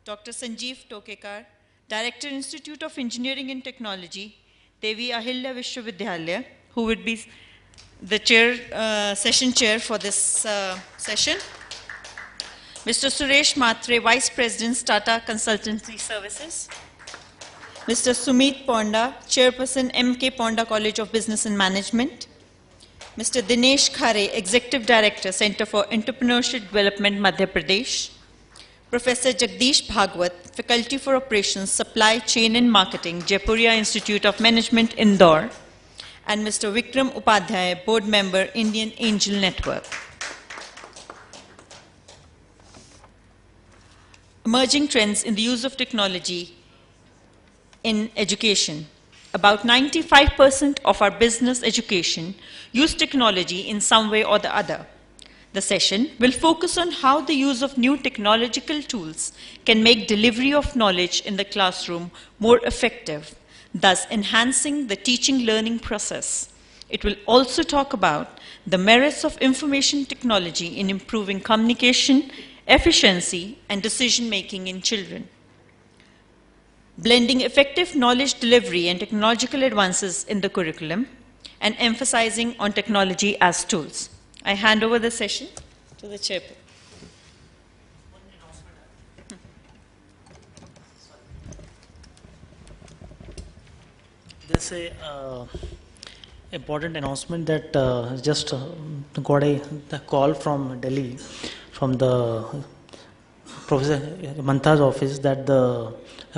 Dr. Sanjeev Tokekar, Director, Institute of Engineering and Technology, Devi Ahilya Vishwavidyalaya, who would be the session chair for this session. Mr. Suresh Matre, Vice President, Tata Consultancy Services. Mr. Sumit Ponda, Chairperson, MK Ponda College of Business and Management. Mr. Dinesh Khare, Executive Director, Center for Entrepreneurship Development, Madhya Pradesh. Professor Jagdish Bhagwat, Faculty for Operations, Supply Chain and Marketing, Jaipuria Institute of Management, Indore. And Mr. Vikram Upadhyay, Board Member, Indian Angel Network. Emerging trends in the use of technology in education. About 95% of our business education use technology in some way or the other. The session will focus on how the use of new technological tools can make delivery of knowledge in the classroom more effective, thus enhancing the teaching-learning process. It will also talk about the merits of information technology in improving communication, efficiency, and decision-making in children. Blending effective knowledge delivery and technological advances in the curriculum, and emphasizing on technology as tools. I hand over the session to the chairperson. There's a important announcement that just got a call from Delhi, from the Professor Manta's office, that the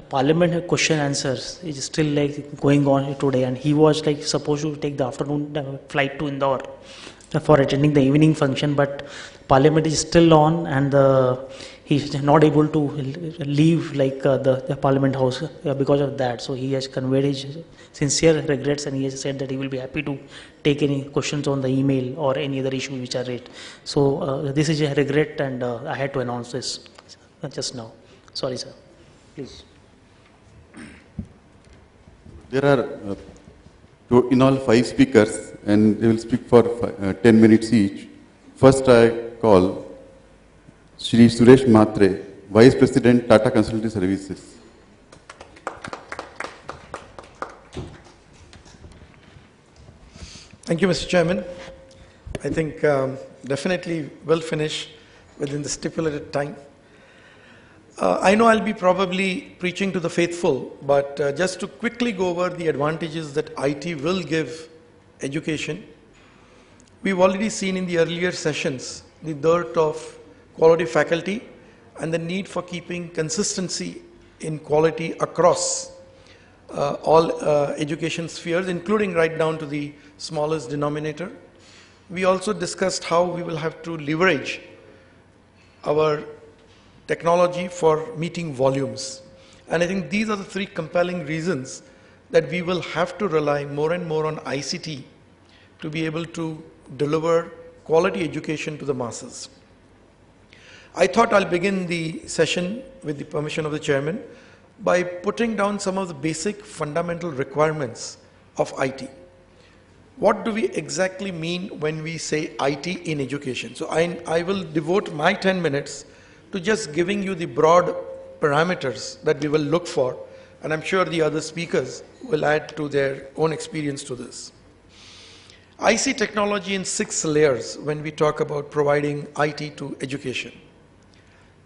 Parliament question answers is still like going on today, and he was like supposed to take the afternoon flight to Indore for attending the evening function, but Parliament is still on, and he's not able to leave like the Parliament House because of that. So he has conveyed his sincere regrets, and he has said that he will be happy to take any questions on the email or any other issue which are raised. So this is a regret, and I had to announce this just now. Sorry, sir. Please. There are in all 5 speakers, and they will speak for 10 minutes each. First, I call Shri Suresh Matre, Vice President, Tata Consultancy Services. Thank you, Mr. Chairman. I think definitely will finish within the stipulated time. I know I'll be probably preaching to the faithful, but just to quickly go over the advantages that IT will give education. We've already seen in the earlier sessions the dearth of quality faculty and the need for keeping consistency in quality across all education spheres, including right down to the smallest denominator. We also discussed how we will have to leverage our technology for meeting volumes. And I think these are the 3 compelling reasons that we will have to rely more and more on ICT to be able to deliver quality education to the masses. I thought I'll begin the session with the permission of the chairman by putting down some of the basic fundamental requirements of IT. What do we exactly mean when we say IT in education? So I will devote my 10 minutes to just giving you the broad parameters that we will look for, and I'm sure the other speakers will add to their own experience to this. I see technology in 6 layers when we talk about providing IT to education.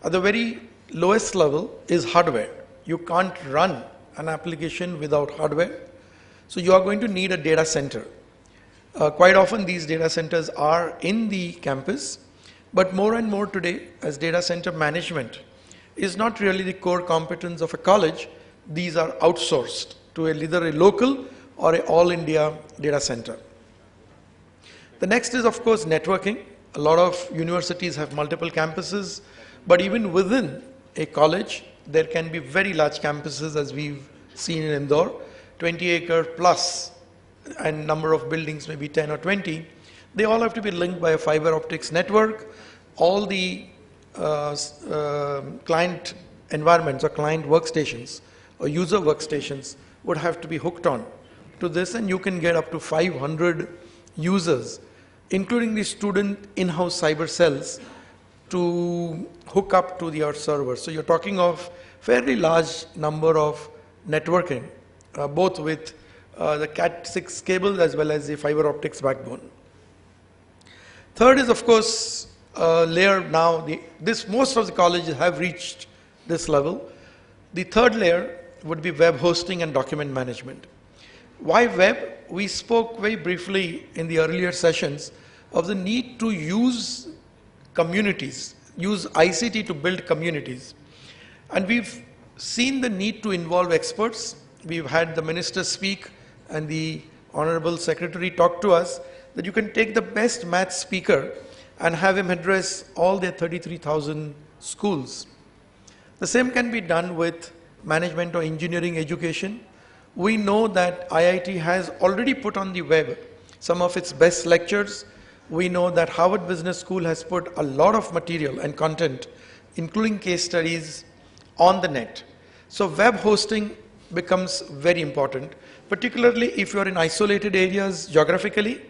At the very lowest level is hardware. You can't run an application without hardware, so you are going to need a data center. Quite often these data centers are in the campus, but more and more today, as data center management is not really the core competence of a college, these are outsourced to either a local or an all-India data center. The next is, of course, networking. A lot of universities have multiple campuses, but even within a college, there can be very large campuses, as we've seen in Indore, 20-acre plus, and number of buildings maybe 10 or 20. They all have to be linked by a fiber optics network. All the client environments or client workstations or user workstations would have to be hooked on to this, and you can get up to 500 users, including the student in-house cyber cells, to hook up to your server. So you're talking of fairly large number of networking, both with the Cat6 cable as well as the fiber optics backbone. Third is, of course, layer now, most of the colleges have reached this level. The third layer would be web hosting and document management. Why web? We spoke very briefly in the earlier sessions of the need to use communities, use ICT to build communities. And we've seen the need to involve experts. We've had the minister speak and the Honorable Secretary talk to us that you can take the best math speaker and have him address all their 33,000 schools. The same can be done with management or engineering education. We know that IIT has already put on the web some of its best lectures. We know that Harvard Business School has put a lot of material and content, including case studies, on the net. So web hosting becomes very important, particularly if you're in isolated areas geographically.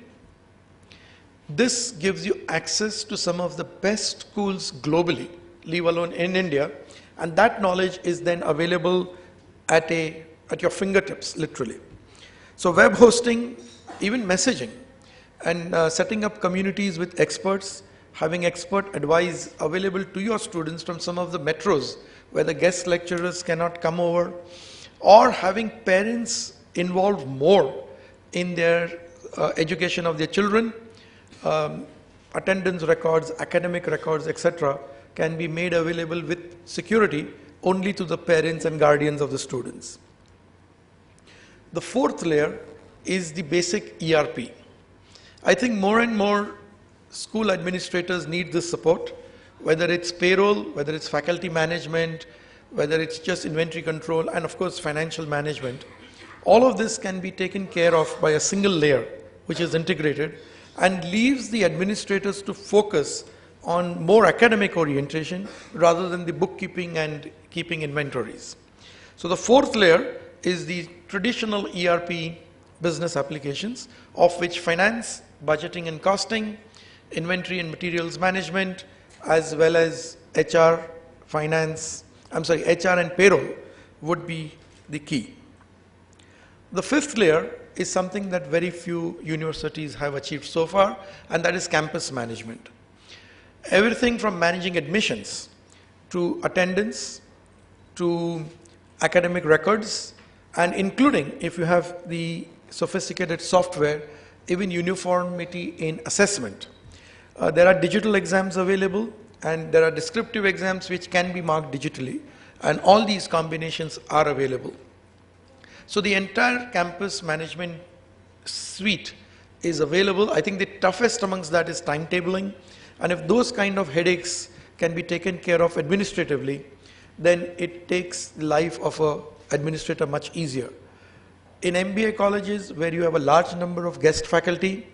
This gives you access to some of the best schools globally, leave alone in India, and that knowledge is then available at your fingertips, literally. So web hosting, even messaging, and setting up communities with experts, having expert advice available to your students from some of the metros where the guest lecturers cannot come over, or having parents involved more in their education of their children. Attendance records, academic records, etc. can be made available with security only to the parents and guardians of the students. The fourth layer is the basic ERP. I think more and more school administrators need this support, whether it's payroll, whether it's faculty management, whether it's just inventory control, and of course financial management. All of this can be taken care of by a single layer, which is integrated, and leaves the administrators to focus on more academic orientation rather than the bookkeeping and keeping inventories. So the fourth layer is the traditional ERP business applications, of which finance, budgeting and costing, inventory and materials management, as well as HR and payroll would be the key. The fifth layer is something that very few universities have achieved so far, and that is campus management. Everything from managing admissions to attendance to academic records, and including, if you have the sophisticated software, even uniformity in assessment. There are digital exams available, and there are descriptive exams which can be marked digitally, and all these combinations are available. So the entire campus management suite is available. I think the toughest amongst that is timetabling, and if those kind of headaches can be taken care of administratively, then it takes the life of an administrator much easier. In MBA colleges, where you have a large number of guest faculty,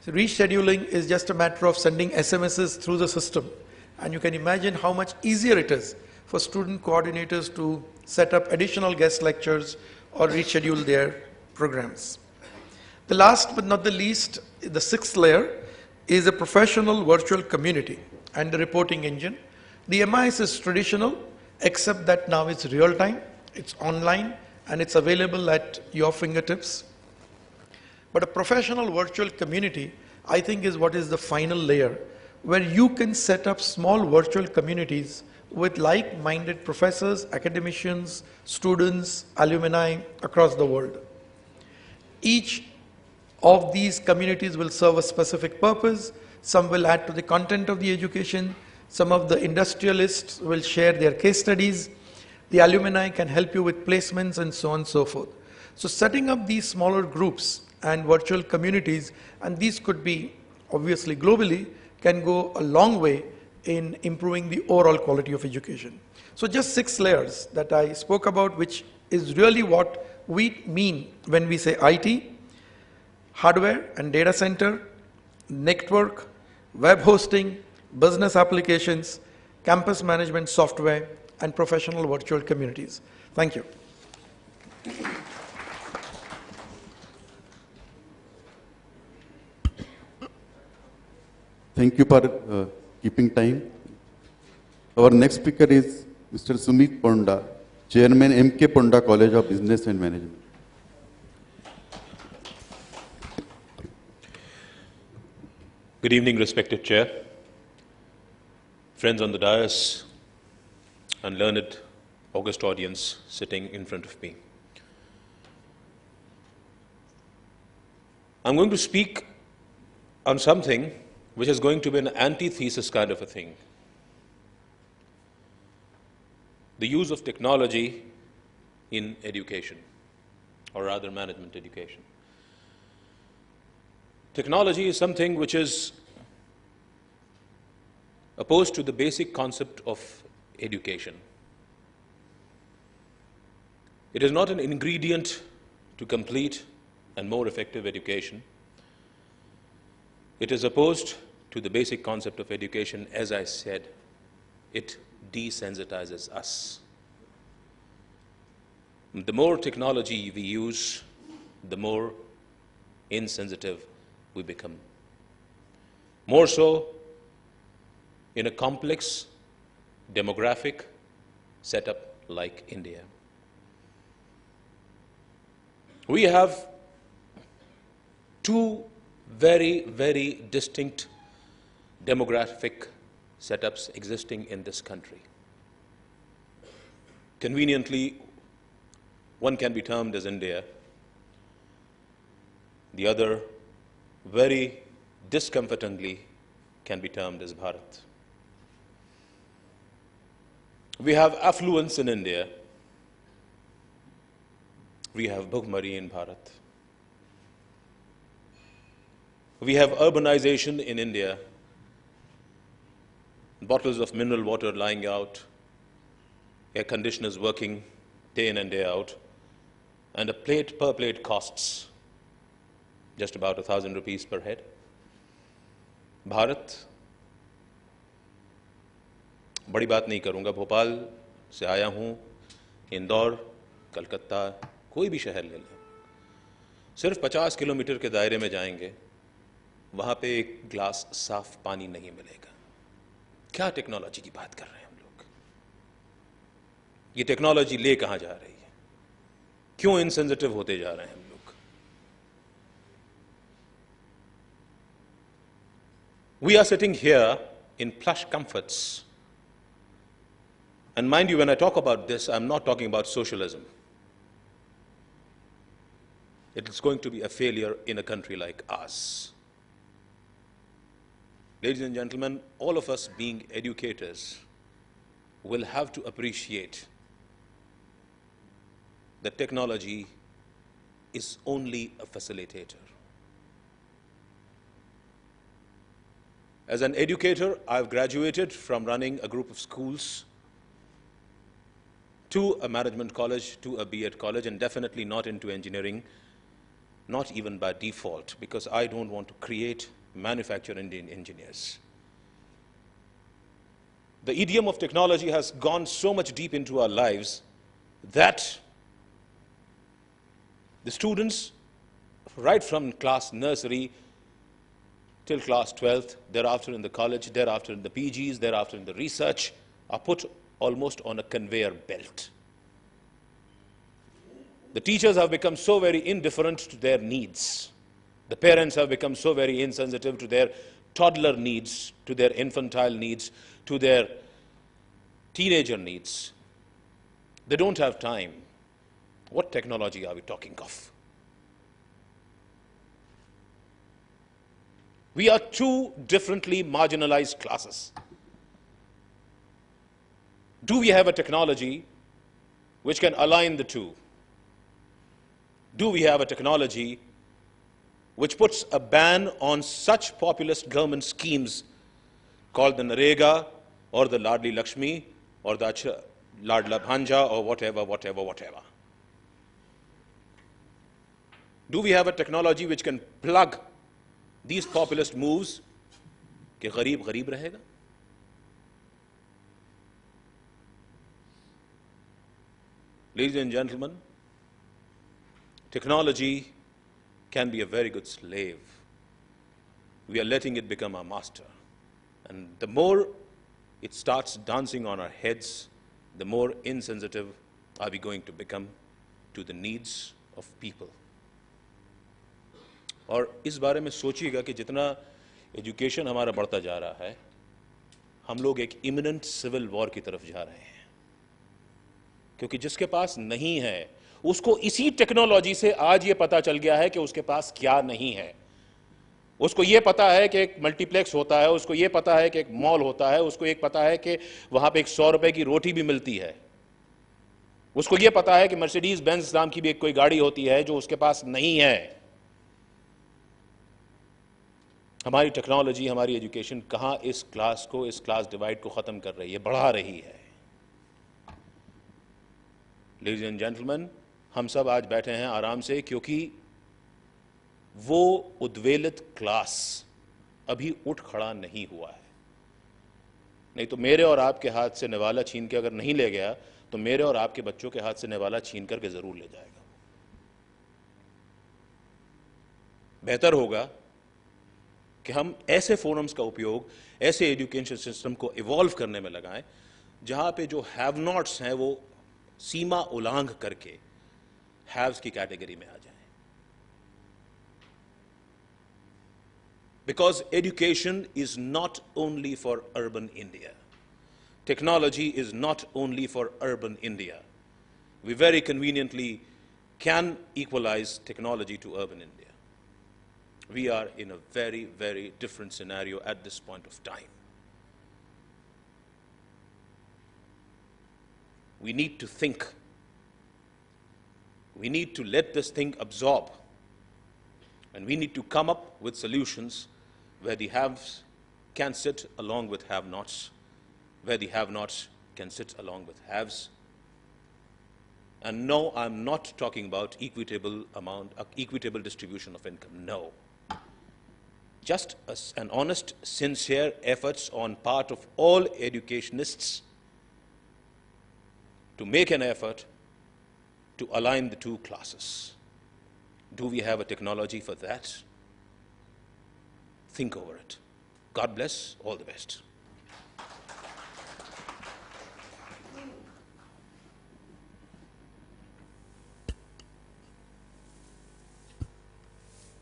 rescheduling is just a matter of sending SMSs through the system, and you can imagine how much easier it is for student coordinators to set up additional guest lectures or reschedule their programs. The last but not the least, the sixth layer, is a professional virtual community and the reporting engine. The MIS is traditional, except that now it's real time, it's online, and it's available at your fingertips. But a professional virtual community, I think, is what is the final layer, where you can set up small virtual communities with like-minded professors, academicians, students, alumni across the world. Each of these communities will serve a specific purpose. Some will add to the content of the education. Some of the industrialists will share their case studies. The alumni can help you with placements and so on and so forth. So setting up these smaller groups and virtual communities, and these could be obviously globally, can go a long way in improving the overall quality of education. So just 6 layers that I spoke about, which is really what we mean when we say IT: hardware and data center, network, web hosting, business applications, campus management software, and professional virtual communities. Thank you. Thank you for keeping time. Our next speaker is Mr. Sumit Ponda, Chairman M.K. Ponda College of Business and Management. Good evening, respected Chair, friends on the dais, and learned august audience sitting in front of me. I'm going to speak on something which is going to be an antithesis kind of a thing. The use of technology in education, or rather management education. Technology is something which is opposed to the basic concept of education. It is not an ingredient to complete and more effective education. It is opposed to the basic concept of education. As I said, it desensitizes us. The more technology we use, the more insensitive we become. More so in a complex demographic setup like India. We have two very, very distinct demographic setups existing in this country. Conveniently, one can be termed as India, the other, very discomfortingly, can be termed as Bharat. We have affluence in India. We have Bhukmari in Bharat. We have urbanization in India, bottles of mineral water lying out, air conditioners working day in and day out, and a plate per plate costs just about 1,000 rupees per head. Bharat, बड़ी बात नहीं करूंगा, भोपाल से आया हूं, इंदौर, कलकत्ता, कोई भी शहर ले लें, सिर्फ 50 किलोमीटर के दायरे में जाएंगे, वहां पे एक ग्लास साफ पानी नहीं मिलेगा। क्या टेक्नोलॉजी की बात कर रहे हैं हम लोग? ये टेक्नोलॉजी ले कहां जा रही है? क्यों इनसेंसिटिव होते जा रहे हैं हम लोग? We are sitting here in plush comforts. And mind you, when I talk about this, I'm not talking about socialism. It is going to be a failure in a country like ours. Ladies and gentlemen, all of us being educators will have to appreciate that technology is only a facilitator. As an educator, I've graduated from running a group of schools to a management college, to a B.Ed college, and definitely not into engineering, not even by default, because I don't want to create manufacture Indian engineers. The idiom of technology has gone so much deep into our lives that the students, right from class nursery till class 12th, thereafter in the college, thereafter in the PGs, thereafter in the research, are put almost on a conveyor belt. The teachers have become so very indifferent to their needs. The parents have become so very insensitive to their toddler needs, to their infantile needs, to their teenager needs. They don't have time. What technology are we talking of? We are two differently marginalized classes. Do we have a technology which can align the two? Do we have a technology which puts a ban on such populist government schemes called the Narega or the Ladli Lakshmi or the Ladla Bhanja or whatever? Do we have a technology which can plug these populist moves कि गरीब गरीब रहेगा? Ladies and gentlemen, technology can be a very good slave. We are letting it become our master. And the more it starts dancing on our heads, the more insensitive are we going to become to the needs of people. और इस बारे में सोचिएगा कि जितना education हमारा बढ़ता जा रहा है, हम लोग एक इमिनेंट सिविल वॉर की तरफ जा रहे हैं, क्योंकि जिसके पास नहीं है उसको इसी टेक्नोलॉजी से आज ये पता चल गया है कि उसके पास क्या नहीं है। उसको ये पता है कि एक मल्टीप्लेक्स होता है, उसको ये पता है कि एक मॉल होता है, उसको एक पता है कि वहां पे एक 100 रुपए की रोटी भी मिलती है, उसको ये पता है कि मर्सिडीज बेंज नाम की भी एक कोई गाड़ी होती है जो उसके पास नहीं है। हमारी टेक्नोलॉजी, हमारी एजुकेशन कहां इस क्लास डिवाइड को खत्म कर रही है, बढ़ा रही है। लेडीज एंड जेंटलमैन, हम सब आज बैठे हैं आराम से क्योंकि वो उद्वेलित क्लास अभी उठ खड़ा नहीं हुआ है। नहीं तो मेरे और आपके हाथ से निवाला छीन के अगर नहीं ले गया तो मेरे और आपके बच्चों के हाथ से निवाला छीन करके जरूर ले जाएगा। बेहतर होगा कि हम ऐसे फोरम्स का उपयोग, ऐसे एजुकेशन सिस्टम को इवॉल्व करने में लगाएं जहां पे जो हैव नॉट्स हैं वो सीमा उल्लंघ करके हैव्स की कैटेगरी में आ जाएं। Because education is not only for urban India. Technology is not only for urban India. We very conveniently can equalize technology to urban India. We are in a very, very different scenario at this point of time. We need to think. We need to let this thing absorb. And we need to come up with solutions where the haves can sit along with have-nots, where the have-nots can sit along with haves. And no, I'm not talking about equitable distribution of income, no. Just an honest, sincere efforts on part of all educationists to make an effort to align the two classes. Do we have a technology for that? Think over it. God bless. All the best.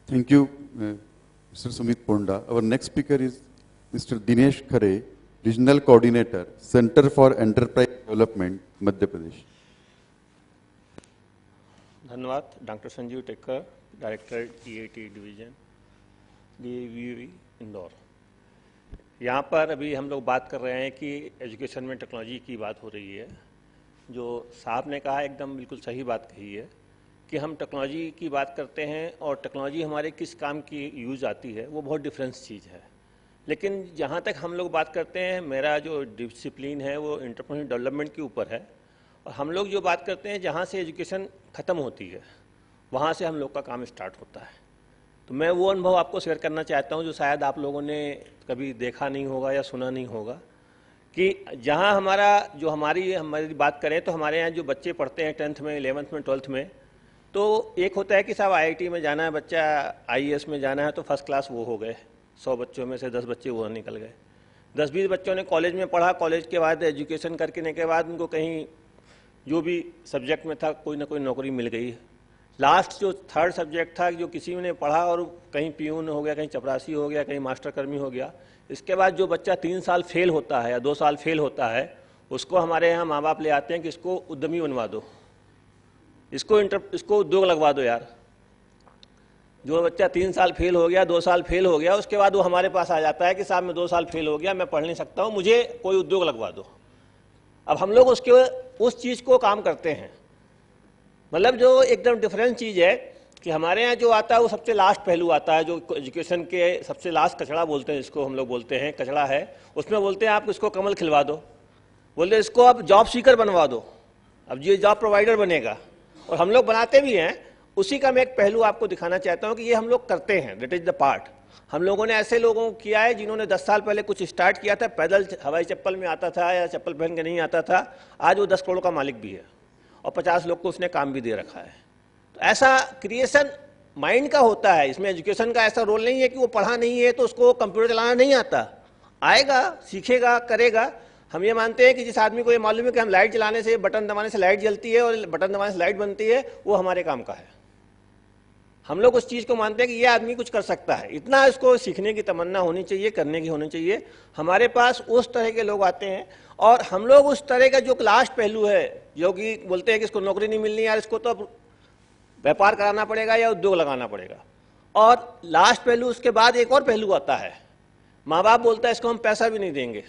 Thank you, Mr. Sumit Ponda. Our next speaker is Mr. Dinesh Khare, Regional Coordinator, Center for Enterprise Development, Madhya Pradesh. धन्यवाद। Doctor Sanjeev Tekkar, director EIT division, DAVUE Indore. यहाँ पर अभी हम लोग बात कर रहे हैं कि एजुकेशन में टेक्नोलॉजी की बात हो रही है। जो साहब ने कहा एकदम बिल्कुल सही बात कही है कि हम टेक्नोलॉजी की बात करते हैं और टेक्नोलॉजी हमारे किस काम की यूज़ आती है वो बहुत डिफरेंस चीज़ है। लेकिन जहाँ तक हम लोग बात करते हैं, मेरा जो डिसिप्लिन है वो एंटरप्रेन्योर डेवलपमेंट के ऊपर है और हम लोग जो बात करते हैं जहाँ से एजुकेशन ख़त्म होती है वहाँ से हम लोग का काम स्टार्ट होता है। तो मैं वो अनुभव आपको शेयर करना चाहता हूँ जो शायद आप लोगों ने कभी देखा नहीं होगा या सुना नहीं होगा कि जहाँ हमारी बात करें तो हमारे यहाँ जो बच्चे पढ़ते हैं 10th में, 11th में, 12th में, तो एक होता है कि साहब IIT में जाना है, बच्चा IAS में जाना है तो फर्स्ट क्लास वो हो गए, 100 बच्चों में से 10 बच्चे वो निकल गए। 10-20 बच्चों ने कॉलेज में पढ़ा, कॉलेज के बाद एजुकेशन करने के बाद उनको कहीं जो भी सब्जेक्ट में था कोई ना कोई नौकरी मिल गई है। लास्ट जो 3rd सब्जेक्ट था जो किसी ने पढ़ा और कहीं पियून हो गया, कहीं चपरासी हो गया, कहीं मास्टर कर्मी हो गया। इसके बाद जो बच्चा 3 साल फेल होता है या 2 साल फेल होता है उसको हमारे यहाँ माँ बाप ले आते हैं कि इसको उद्यमी बनवा दो, इसको उद्योग लगवा दो यार। जो बच्चा 3 साल फेल हो गया, 2 साल फेल हो गया, उसके बाद वो हमारे पास आ जाता है कि साहब मैं 2 साल फेल हो गया, मैं पढ़ नहीं सकता हूँ, मुझे कोई उद्योग लगवा दो। अब हम लोग उस चीज़ को काम करते हैं। मतलब जो एकदम डिफरेंट चीज़ है कि हमारे यहाँ जो आता है वो सबसे लास्ट पहलू आता है, जो एजुकेशन के सबसे लास्ट कचड़ा बोलते हैं, जिसको हम लोग बोलते हैं कचड़ा है, उसमें बोलते हैं आप इसको कमल खिलवा दो, बोलते इसको आप जॉब सीकर बनवा दो, अब ये जॉब प्रोवाइडर बनेगा। और हम लोग बनाते भी हैं। उसी का मैं एक पहलू आपको दिखाना चाहता हूँ कि ये हम लोग करते हैं, दैट इज़ द पार्ट। हम लोगों ने ऐसे लोगों को किया है जिन्होंने 10 साल पहले कुछ स्टार्ट किया था, पैदल हवाई चप्पल में आता था या चप्पल पहन के नहीं आता था, आज वो 10 करोड़ का मालिक भी है और 50 लोग को उसने काम भी दे रखा है। तो ऐसा क्रिएशन माइंड का होता है। इसमें एजुकेशन का ऐसा रोल नहीं है कि वो पढ़ा नहीं है तो उसको कंप्यूटर चलाना नहीं आता, आएगा, सीखेगा, करेगा। हम ये मानते हैं कि जिस आदमी को ये मालूम है कि हम लाइट जलाने से, बटन दबाने से लाइट जलती है और बटन दबाने से लाइट बनती है, वो हमारे काम का है। हम लोग उस चीज़ को मानते हैं कि ये आदमी कुछ कर सकता है। इतना इसको सीखने की तमन्ना होनी चाहिए, करने की होनी चाहिए। हमारे पास उस तरह के लोग आते हैं और हम लोग उस तरह का जो लास्ट पहलू है, जो कि बोलते हैं कि इसको नौकरी नहीं मिलनी यार, इसको तो व्यापार कराना पड़ेगा या उद्योग लगाना पड़ेगा। और लास्ट पहलू, उसके बाद एक और पहलू आता है, माँ बाप बोलता है इसको हम पैसा भी नहीं देंगे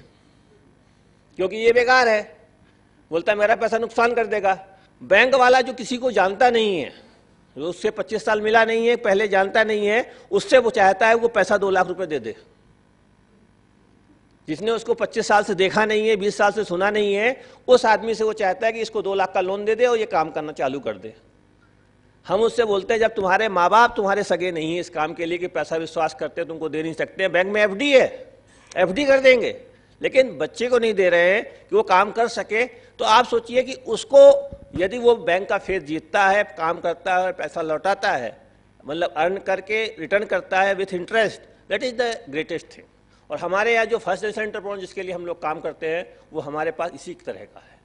क्योंकि ये बेकार है, बोलता है मेरा पैसा नुकसान कर देगा। बैंक वाला जो किसी को जानता नहीं है, जो उससे 25 साल मिला नहीं है, पहले जानता नहीं है, उससे वो चाहता है वो पैसा 2 लाख रुपए दे दे। जिसने उसको 25 साल से देखा नहीं है, 20 साल से सुना नहीं है, उस आदमी से वो चाहता है कि इसको 2 लाख का लोन दे दे और ये काम करना चालू कर दे। हम उससे बोलते हैं जब तुम्हारे माँ बाप तुम्हारे सगे नहीं है इस काम के लिए कि पैसा विश्वास करते हैं, तुमको दे नहीं सकते, बैंक में एफडी है, एफडी कर देंगे, लेकिन बच्चे को नहीं दे रहे हैं कि वो काम कर सके। तो आप सोचिए कि उसको यदि वो बैंक का फेस जीतता है, काम करता है, पैसा लौटाता है, मतलब अर्न करके रिटर्न करता है with interest, that is the greatest thing. और हमारे यहाँ जो फर्स्ट जनरेशन एंटरप्रेन्योर जिसके लिए हम लोग काम करते हैं, वो हमारे पास इसी तरह का है।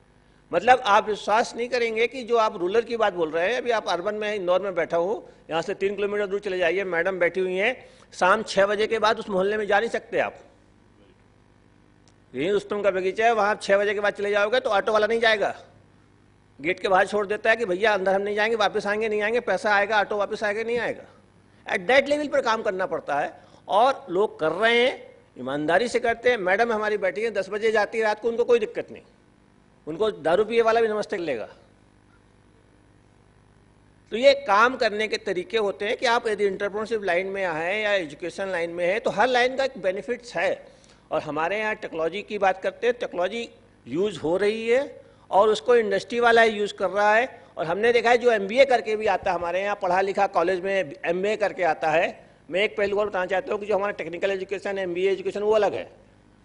मतलब आप विश्वास नहीं करेंगे कि जो आप रूरल की बात बोल रहे हैं, अभी आप अर्बन में, इंदौर में बैठा हूँ, यहाँ से 3 किलोमीटर दूर चले जाइए, मैडम बैठी हुई हैं, शाम 6 बजे के बाद उस मोहल्ले में जा नहीं सकते आप। यही रुस्तम का बगीचा है, वहाँ 6 बजे के बाद चले जाओगे तो ऑटो वाला नहीं जाएगा, गेट के बाहर छोड़ देता है कि भैया अंदर हम नहीं जाएंगे, वापस आएंगे नहीं आएंगे, पैसा आएगा, ऑटो वापस आएगा नहीं आएगा। एट दैट लेवल पर काम करना पड़ता है और लोग कर रहे हैं, ईमानदारी से करते हैं। मैडम हमारी बैठी है, 10 बजे जाती है रात को, उनको कोई दिक्कत नहीं, उनको दारू पिए वाला भी नमस्ते लेगा। तो ये काम करने के तरीके होते हैं कि आप यदि एंटरप्रेन्योरशिप लाइन में हैं या एजुकेशन लाइन में है, तो हर लाइन का एक बेनिफिट्स है। और हमारे यहाँ टेक्नोलॉजी की बात करते हैं, टेक्नोलॉजी यूज़ हो रही है और उसको इंडस्ट्री वाला यूज़ कर रहा है। और हमने देखा है जो MBA करके भी आता है, हमारे यहाँ पढ़ा लिखा कॉलेज में MA करके आता है। मैं एक पहलू और बताना चाहता हूँ कि जो हमारा टेक्निकल एजुकेशन, MBA एजुकेशन, वो अलग है।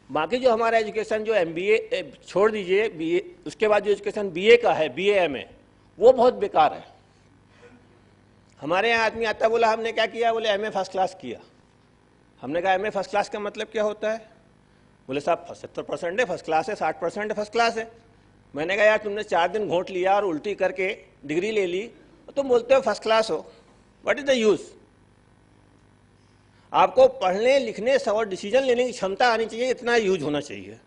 बाकी जो हमारा एजुकेशन जो MBA छोड़ दीजिए, BA, उसके बाद जो एजुकेशन BA का है, BA MA, वो बहुत बेकार है। हमारे यहाँ आदमी आता, बोला हमने क्या किया, बोले MA फर्स्ट क्लास किया। हमने कहा MA फर्स्ट क्लास का मतलब क्या होता है? बोले साहब 70% है फर्स्ट क्लास है, 60% है फर्स्ट क्लास है। मैंने कहा यार तुमने 4 दिन घोंट लिया और उल्टी करके डिग्री ले ली, तो तुम बोलते हो फर्स्ट क्लास हो, व्हाट इज द यूज? आपको पढ़ने लिखने और डिसीजन लेने की क्षमता आनी चाहिए, इतना यूज होना चाहिए।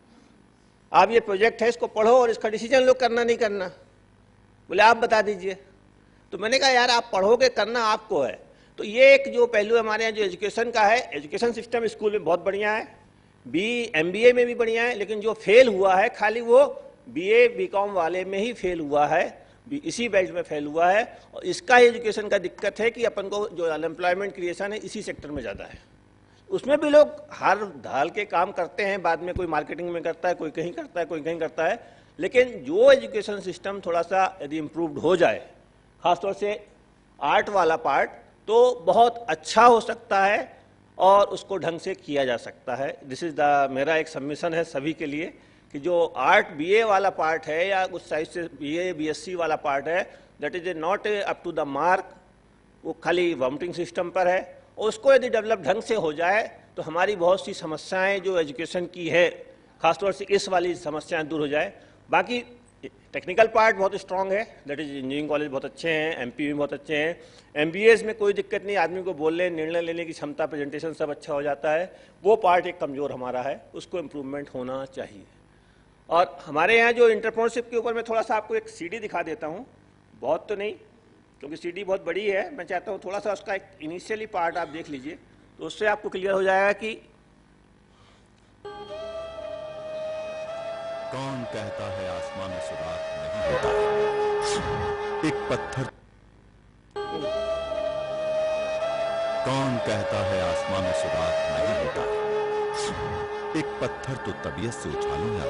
आप ये प्रोजेक्ट है, इसको पढ़ो और इसका डिसीजन लोग करना नहीं करना, बोले आप बता दीजिए। तो मैंने कहा यार आप पढ़ोगे, करना आपको है। तो ये एक जो पहलू हमारे यहाँ जो एजुकेशन का है, एजुकेशन सिस्टम स्कूल में बहुत बढ़िया है, MBA में भी बढ़िया है, लेकिन जो फेल हुआ है खाली वो BA BCom वाले में ही फेल हुआ है, इसी बेल्ट में फेल हुआ है। और इसका एजुकेशन का दिक्कत है कि अपन को जो अनएम्प्लॉयमेंट क्रिएशन है इसी सेक्टर में ज़्यादा है। उसमें भी लोग हार ढाल के काम करते हैं, बाद में कोई मार्केटिंग में करता है, कोई कहीं करता है, कोई कहीं करता है। लेकिन जो एजुकेशन सिस्टम थोड़ा सा यदि इम्प्रूव्ड हो जाए, खासतौर से आर्ट वाला पार्ट, तो बहुत अच्छा हो सकता है और उसको ढंग से किया जा सकता है। दिस इज़ द मेरा एक सबमिशन है सभी के लिए कि जो आर्ट BA वाला पार्ट है या उस साइड से BA BSc वाला पार्ट है, that is not up to the mark, वो खाली वॉमिटिंग सिस्टम पर है। और उसको यदि डेवलप ढंग से हो जाए तो हमारी बहुत सी समस्याएं जो एजुकेशन की है, खासतौर से इस वाली समस्याएं दूर हो जाए। बाकी टेक्निकल पार्ट बहुत स्ट्रांग है, दैट इज इंजीनियरिंग कॉलेज बहुत अच्छे हैं, MP में बहुत अच्छे हैं, MBAs में कोई दिक्कत नहीं, आदमी को बोलने निर्णय लेने की क्षमता, प्रेजेंटेशन सब अच्छा हो जाता है। वो पार्ट एक कमज़ोर हमारा है, उसको इम्प्रूवमेंट होना चाहिए। और हमारे यहाँ जो एंटरप्रेन्योरशिप के ऊपर मैं थोड़ा सा आपको एक CD दिखा देता हूँ, बहुत तो नहीं क्योंकि CD बहुत बड़ी है, मैं चाहता हूँ थोड़ा सा उसका एक इनिशियली पार्ट आप देख लीजिए, तो उससे आपको क्लियर हो जाएगा कि कौन कहता है आसमान में सुराख नहीं होता है, एक पत्थर। कौन कहता है आसमान में सुराख नहीं होता है, एक पत्थर तो तबीयत से उछालो ना।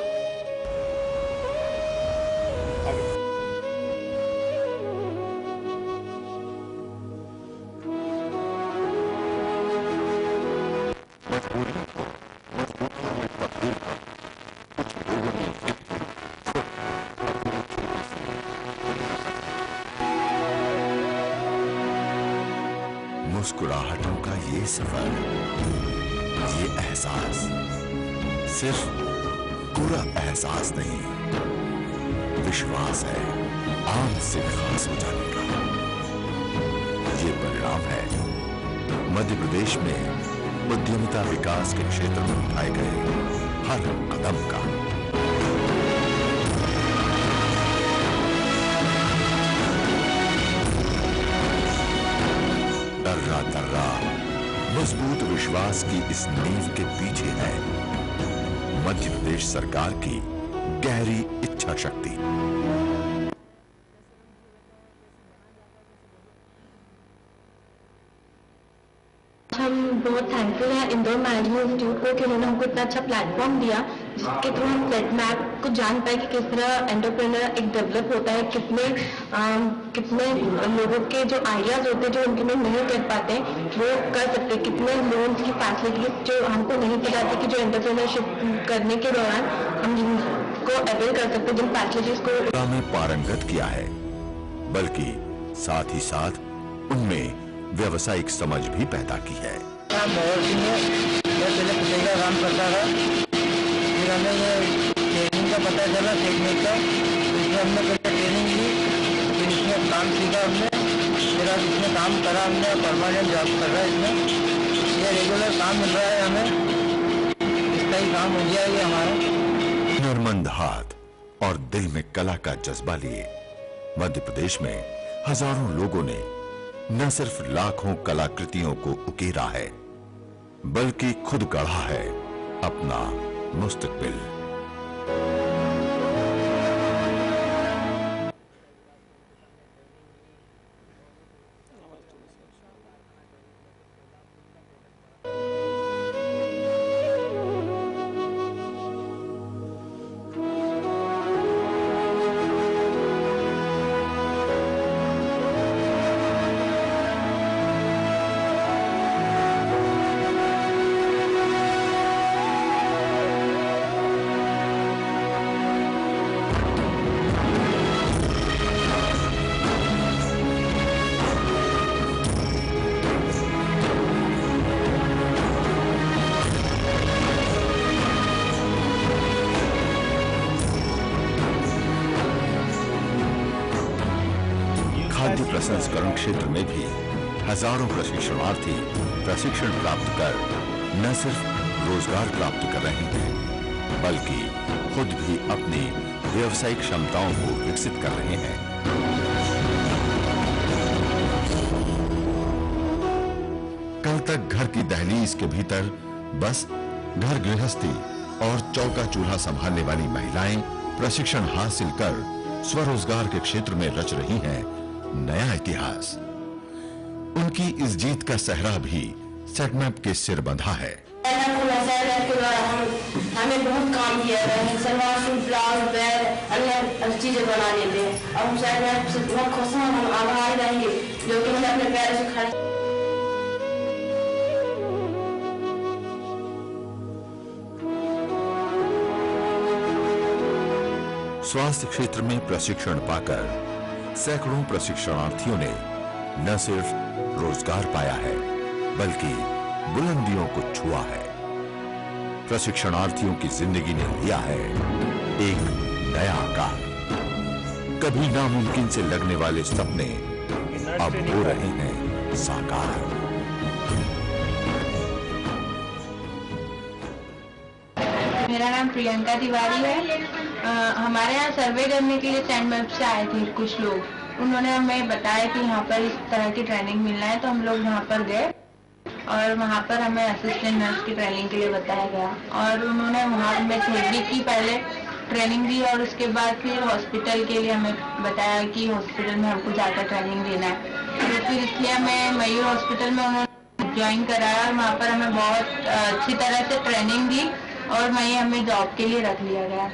मुस्कुराहटों का ये सफर, ये एहसास सिर्फ पूरा एहसास नहीं, विश्वास है आम से खास हो जाने का। ये परिणाम है मध्य प्रदेश में उद्यमिता विकास के क्षेत्र में उठाए गए हर कदम का। दर्रा दर्रा मजबूत विश्वास की इस नींव के पीछे है मध्य प्रदेश सरकार की गहरी इच्छा शक्ति। हम बहुत थैंकफुल हैं इंदौर मैनेजमेंट इंस्टीट्यूट को कि उन्होंने हमको इतना अच्छा प्लेटफॉर्म दिया जिसके थ्रू हम सेट मैप को जान पाए कि किस तरह एंटरप्रेन्योर एक डेवलप होता है, कितने लोगों के जो आइडियाज होते हैं जो इम्प्लीमेंट नहीं कर पाते वो कर सकते, कितने लोन्स की फैसिलिटीज जो हमको नहीं पता थी कि जो एंटरप्रेन्योरशिप करने के दौरान हम जिनको अवेल कर सकते, जिन फैसिलिटीज को में पारंगत किया है, बल्कि साथ ही साथ उनमें व्यवसायिक समझ भी पैदा की है। मैं पहले कुटेल का काम करता था, फिर हमें ये ट्रेनिंग का पता चला टेक्निक का, इसमें हमने पहले ट्रेनिंग ली, फिर इसमें काम सीखा हमने, फिर अब इसमें काम करा हमने, परमानेंट जॉब कर रहा है इसमें, ये रेगुलर काम मिल रहा है हमें, इसका ही काम हो गया ये हमारा। हुनरमंद हाथ और दिल में कला का जज्बा लिए मध्य प्रदेश में हजारों लोगों ने न सिर्फ लाखों कलाकृतियों को उकेरा है, बल्कि खुद गढ़ा है अपना मुस्तकबिल। खाद्य प्रसंस्करण क्षेत्र में भी हजारों प्रशिक्षणार्थी प्रशिक्षण प्राप्त कर न सिर्फ रोजगार प्राप्त कर रहे हैं, बल्कि खुद भी अपनी व्यावसायिक क्षमताओं को विकसित कर रहे हैं। कल तक घर की दहलीज के भीतर बस घर गृहस्थी और चौका चूल्हा संभालने वाली महिलाएं प्रशिक्षण हासिल कर स्वरोजगार के क्षेत्र में रच रही हैं नया इतिहास। उनकी इस जीत का सहरा भी सेटमैप के सिर बंधा है। हमें बहुत काम किया है, सलवार सूट ब्लाउज बैग अन्य चीजें बना लेते हैं। अब हम सेटमैप से बहुत खुश हैं, हम आभारी रहेंगे जो कि हमें अपने पैरों से खड़े। स्वास्थ्य क्षेत्र में प्रशिक्षण पाकर सैकड़ों प्रशिक्षणार्थियों ने न सिर्फ रोजगार पाया है, बल्कि बुलंदियों को छुआ है। प्रशिक्षणार्थियों की जिंदगी ने लिया है एक नया आकार। कभी नामुमकिन से लगने वाले सपने अब हो रहे हैं साकार। मेरा नाम प्रियंका तिवारी है। हमारे यहाँ सर्वे करने के लिए सेटमैप से आए थे कुछ लोग, उन्होंने हमें बताया कि यहाँ पर इस तरह की ट्रेनिंग मिलना है, तो हम लोग वहाँ पर गए और वहाँ पर हमें असिस्टेंट नर्स की ट्रेनिंग के लिए बताया गया और उन्होंने वहाँ में थ्योरी की पहले ट्रेनिंग दी और उसके बाद फिर हॉस्पिटल के लिए हमें बताया कि हॉस्पिटल में हमको जाकर ट्रेनिंग देना है। तो फिर इसलिए हमें मयूर हॉस्पिटल में उन्होंने ज्वाइन कराया और वहाँ पर हमें बहुत अच्छी तरह से ट्रेनिंग दी और वहीं हमें जॉब के लिए रख लिया गया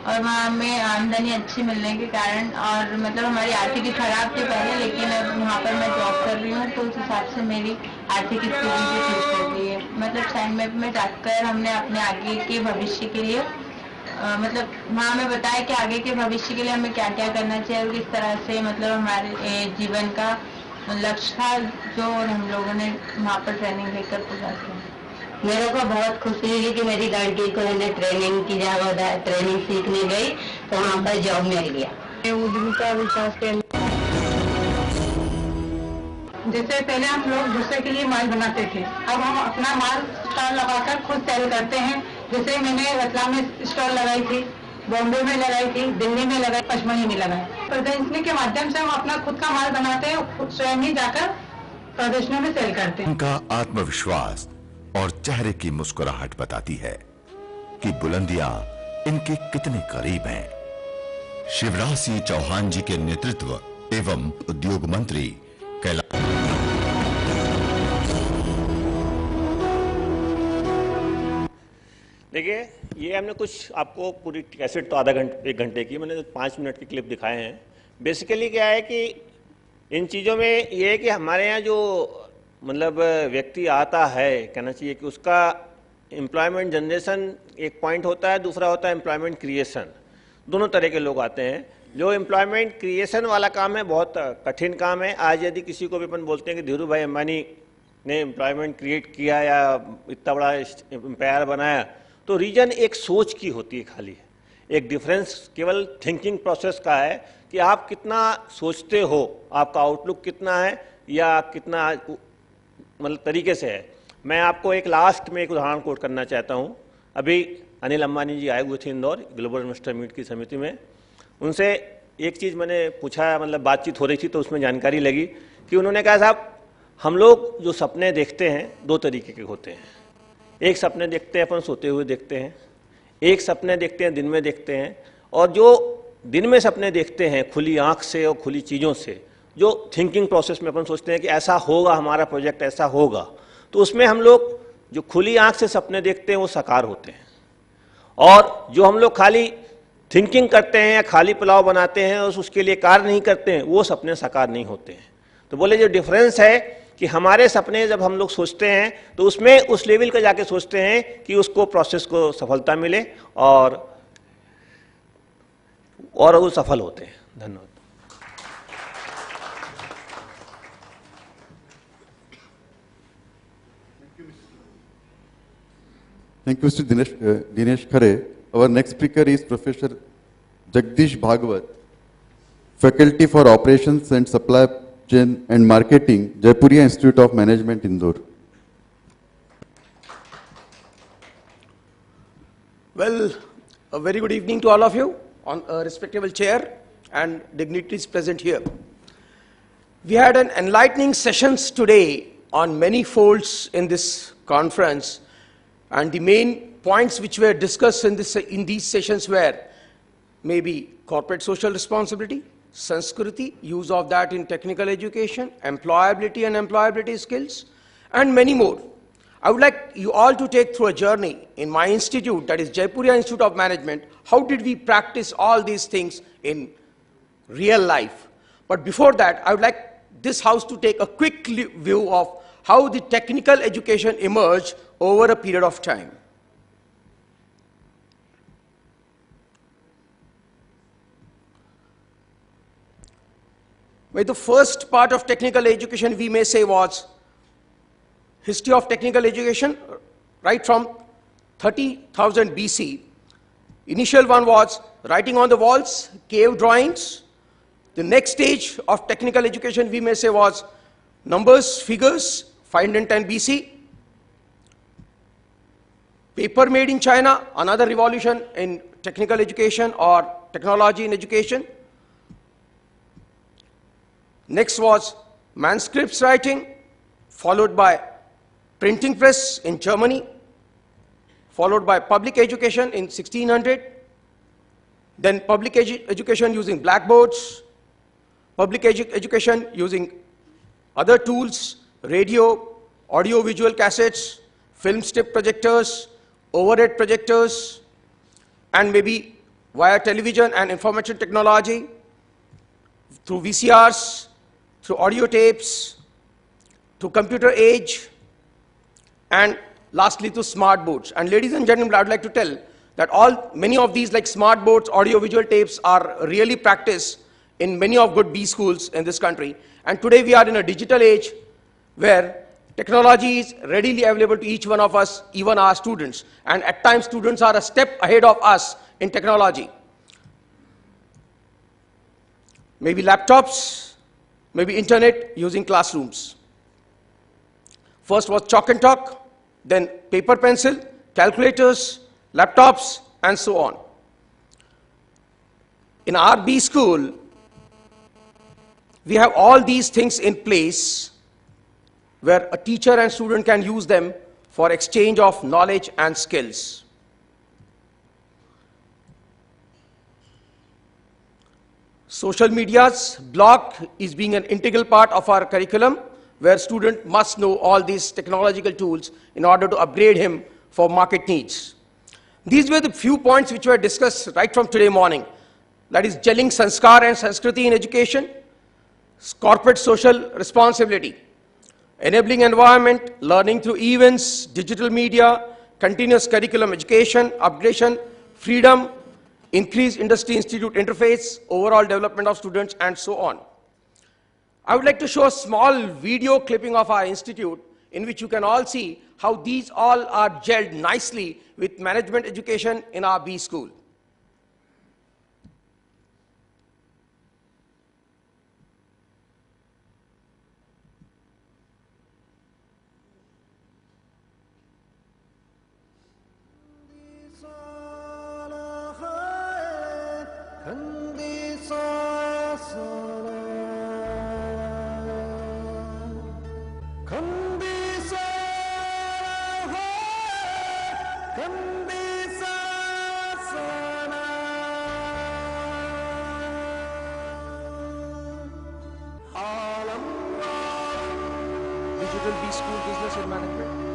और वहाँ हमें आमदनी अच्छी मिलने के कारण और मतलब हमारी आर्थिक खराब थी पहले, लेकिन अब वहाँ पर मैं जॉब कर रही हूँ तो उस हिसाब से मेरी आर्थिक स्थिति भी ठीक हो गई है। मतलब सेटमैप में जाकर हमने अपने आगे के भविष्य के लिए मतलब वहाँ हमें बताया कि आगे के भविष्य के लिए हमें क्या क्या करना चाहिए और किस तरह से मतलब हमारे जीवन का लक्ष्य था जो हम लोगों ने वहाँ पर ट्रेनिंग लेकर पूरा किया। मेरे को बहुत खुशी हुई कि मेरी लड़की को मैंने ट्रेनिंग की जगह ट्रेनिंग सीखने गई तो वहाँ पर जॉब मिल गया। उद्यमिता विकास केंद्र जैसे पहले हम लोग दूसरे के लिए माल बनाते थे, अब हम अपना माल स्टॉल लगाकर खुद सेल करते हैं। जैसे मैंने रतलाम में स्टॉल लगाई थी, बॉम्बे में लगाई थी, दिल्ली में लगाई, पचमढ़ी में लगाई। प्रदर्शनी के माध्यम से हम अपना खुद का माल बनाते हैं, खुद स्वयं ही जाकर प्रदर्शनियों में सेल करते हैं। उनका आत्मविश्वास और चेहरे की मुस्कुराहट बताती है कि बुलंदियां इनके कितने करीब हैं। शिवराज सिंह चौहान जी के नेतृत्व एवं उद्योग मंत्री कैलाश देखिए, ये हमने कुछ आपको पूरी कैसेट तो आधा घंटे 1 घंटे की, मैंने 5 मिनट के क्लिप दिखाए हैं। बेसिकली क्या है कि इन चीज़ों में ये है कि हमारे यहाँ जो मतलब व्यक्ति आता है, कहना चाहिए कि उसका एम्प्लॉयमेंट जनरेशन एक पॉइंट होता है, दूसरा होता है एम्प्लॉयमेंट क्रिएशन। दोनों तरह के लोग आते हैं। जो एम्प्लॉयमेंट क्रिएशन वाला काम है बहुत कठिन काम है। आज यदि किसी को भी अपन बोलते हैं कि धीरू भाई अंबानी ने एम्प्लॉयमेंट क्रिएट किया या इतना बड़ा एम्पायर बनाया, तो रीजन एक सोच की होती है, खाली एक डिफरेंस केवल थिंकिंग प्रोसेस का है कि आप कितना सोचते हो, आपका आउटलुक कितना है या कितना मतलब तरीके से है। मैं आपको एक लास्ट में एक उदाहरण कोट करना चाहता हूँ। अभी अनिल अंबानी जी आए हुए थे इंदौर ग्लोबल इन्वेस्टर मीट की समिति में। उनसे एक चीज़ मैंने पूछा, मतलब बातचीत हो रही थी तो उसमें जानकारी लगी कि उन्होंने कहा, साहब हम लोग जो सपने देखते हैं 2 तरीके के होते हैं। एक सपने देखते हैं अपन सोते हुए देखते हैं, एक सपने देखते हैं दिन में देखते हैं। और जो दिन में सपने देखते हैं खुली आंख से और खुली चीज़ों से, जो थिंकिंग प्रोसेस में अपन सोचते हैं कि ऐसा होगा, हमारा प्रोजेक्ट ऐसा होगा, तो उसमें हम लोग जो खुली आंख से सपने देखते हैं वो साकार होते हैं। और जो हम लोग खाली थिंकिंग करते हैं या खाली पुलाव बनाते हैं और उसके लिए कार्य नहीं करते हैं, वो सपने साकार नहीं होते हैं। तो बोले जो डिफरेंस है कि हमारे सपने जब हम लोग सोचते हैं तो उसमें उस लेवल का जाके सोचते हैं कि उसको प्रोसेस को सफलता मिले और वो सफल होते हैं। धन्यवाद। Thank you, Mr. Dinesh Khare. Our next speaker is Professor Jagdish Bhagwat, Faculty for Operations and Supply Chain and Marketing, Jaipuria Institute of Management, Indore. Well, a very good evening to all of you, on a respectable chair and dignitaries present here. We had an enlightening sessions today on many folds in this conference, and the main points which were discussed in these sessions were maybe corporate social responsibility, Sanskriti, use of that in technical education, employability and employability skills, and many more. I would like you all to take through a journey in my institute, that is Jaipuria Institute of Management. How did we practice all these things in real life? But before that, I would like this house to take a quick view of how the technical education emerged over a period of time. Well, the first part of technical education, we may say, was history of technical education, right from 30,000 BC. Initial one was writing on the walls, cave drawings. The next stage of technical education, we may say, was numbers, figures, 510 BC. Paper made in China, another revolution in technical education or technology in education. Next was manuscripts writing, followed by printing press in Germany, followed by public education in 1600, then public education using blackboards, public education using other tools, radio, audio-visual cassettes, film strip projectors, overhead projectors, and maybe via television and information technology, through VCRs, through audio tapes, to computer age, and lastly to smart boards. And ladies and gentlemen, I would like to tell that many of these like smart boards, audio visual tapes are really practiced in many of good B schools in this country. And today we are in a digital age where Technology is readily available to each one of us, even our students. And at times, students are a step ahead of us in technology. Maybe laptops, maybe internet using classrooms. First was chalk and talk, then paper pencil, calculators, laptops, and so on. In our B school, we have all these things in place where a teacher and student can use them for exchange of knowledge and skills. Social media's blog is being an integral part of our curriculum, where student must know all these technological tools in order to upgrade him for market needs. These were the few points which were discussed right from today morning. That is gelling sanskar and sanskriti in education, corporate social responsibility, enabling environment, learning through events, digital media, continuous curriculum education, upgradation, freedom, increased industry-institute interface, overall development of students, and so on. I would like to show a small video clipping of our institute in which you can all see how these all are gelled nicely with management education in our B school. Digital B School Business and Management.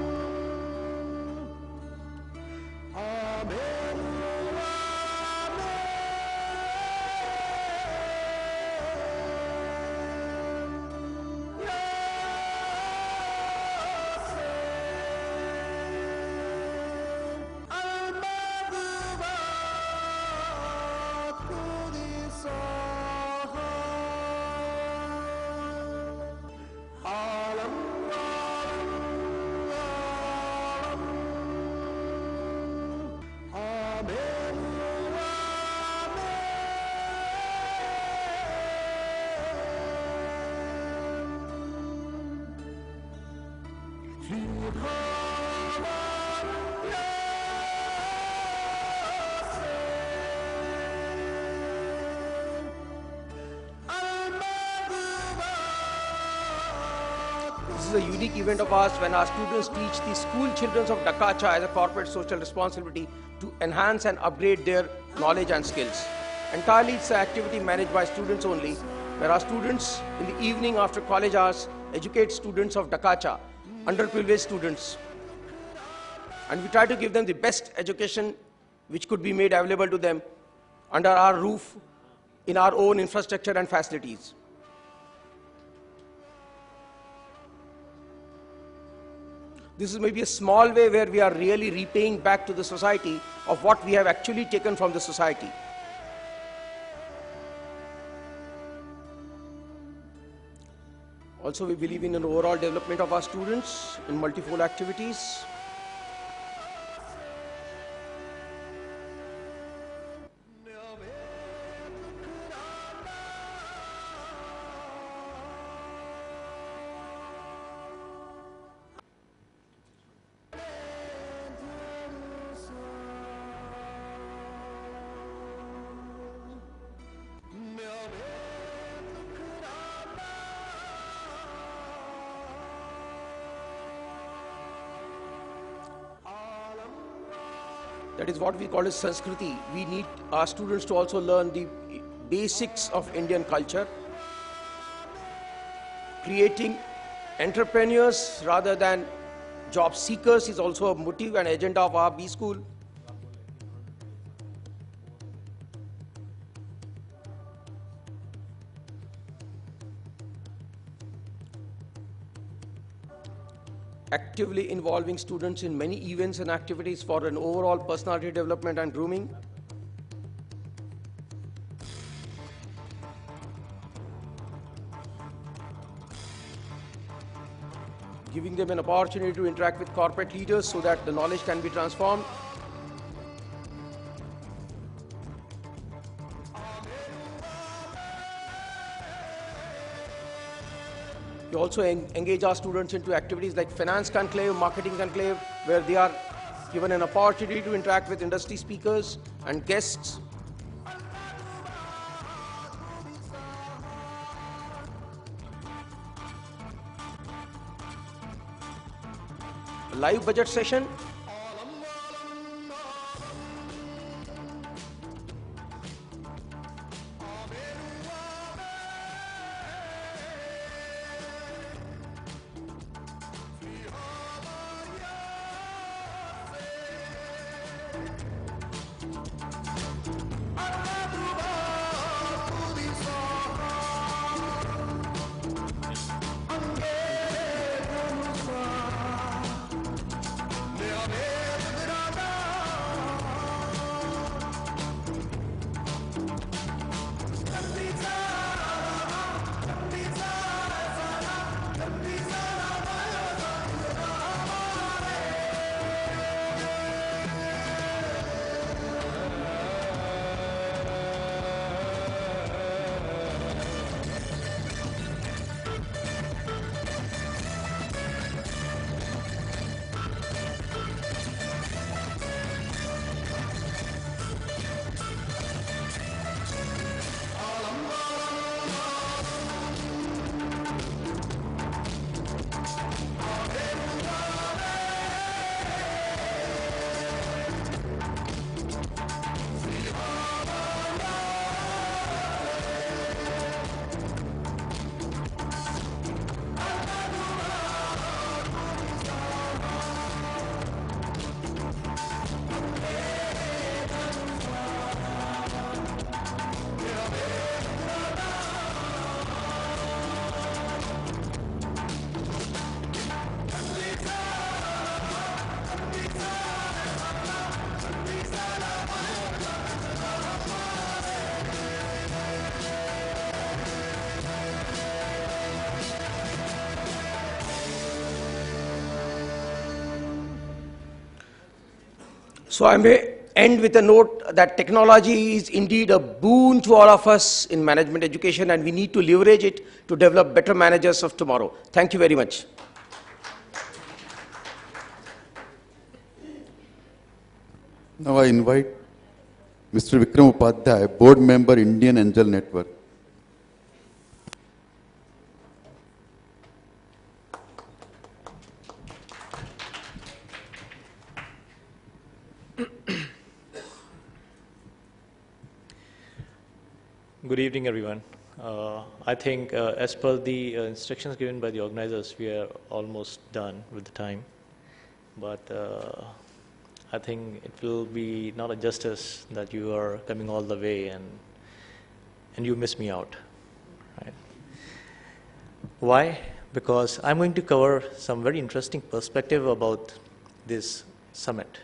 This is a unique event of ours when our students teach the school children of Dakacha as a corporate social responsibility to enhance and upgrade their knowledge and skills. Entirely it's an activity managed by students only, where our students in the evening after college hours educate students of Dakacha, underprivileged students. And we try to give them the best education which could be made available to them under our roof in our own infrastructure and facilities. This is maybe a small way where we are really repaying back to the society of what we have actually taken from the society. Also, we believe in an overall development of our students in multifold activities. That is what we call as Sanskriti. We need our students to also learn the basics of Indian culture. Creating entrepreneurs rather than job seekers is also a motive and agenda of our B school. Actively involving students in many events and activities for an overall personality development and grooming. giving them an opportunity to interact with corporate leaders so that the knowledge can be transformed. We also engage our students into activities like finance conclave, marketing conclave, where they are given an opportunity to interact with industry speakers and guests. A live budget session. So I may end with a note that technology is indeed a boon to all of us in management education, and we need to leverage it to develop better managers of tomorrow. Thank you very much. Now I invite Mr. Vikram Upadhyay, Board Member, Indian Angel Network. Good evening, everyone. I think as per the instructions given by the organizers, we are almost done with the time. But I think it will be not a justice that you are coming all the way and you miss me out. Right? Why? Because I'm going to cover some very interesting perspective about this summit.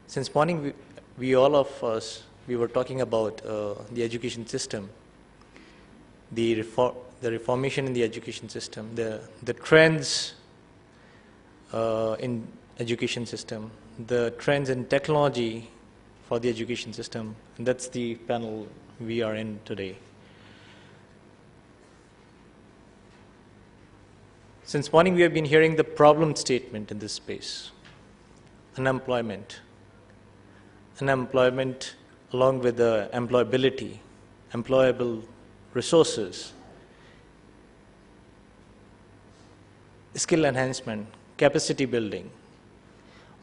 Since morning, we all of us, we were talking about the education system, the reformation in the education system, the trends in education system, the trends in technology for the education system, and that's the panel we are in today. Since morning, we have been hearing the problem statement in this space: unemployment along with the employability, employable resources, skill enhancement, capacity building.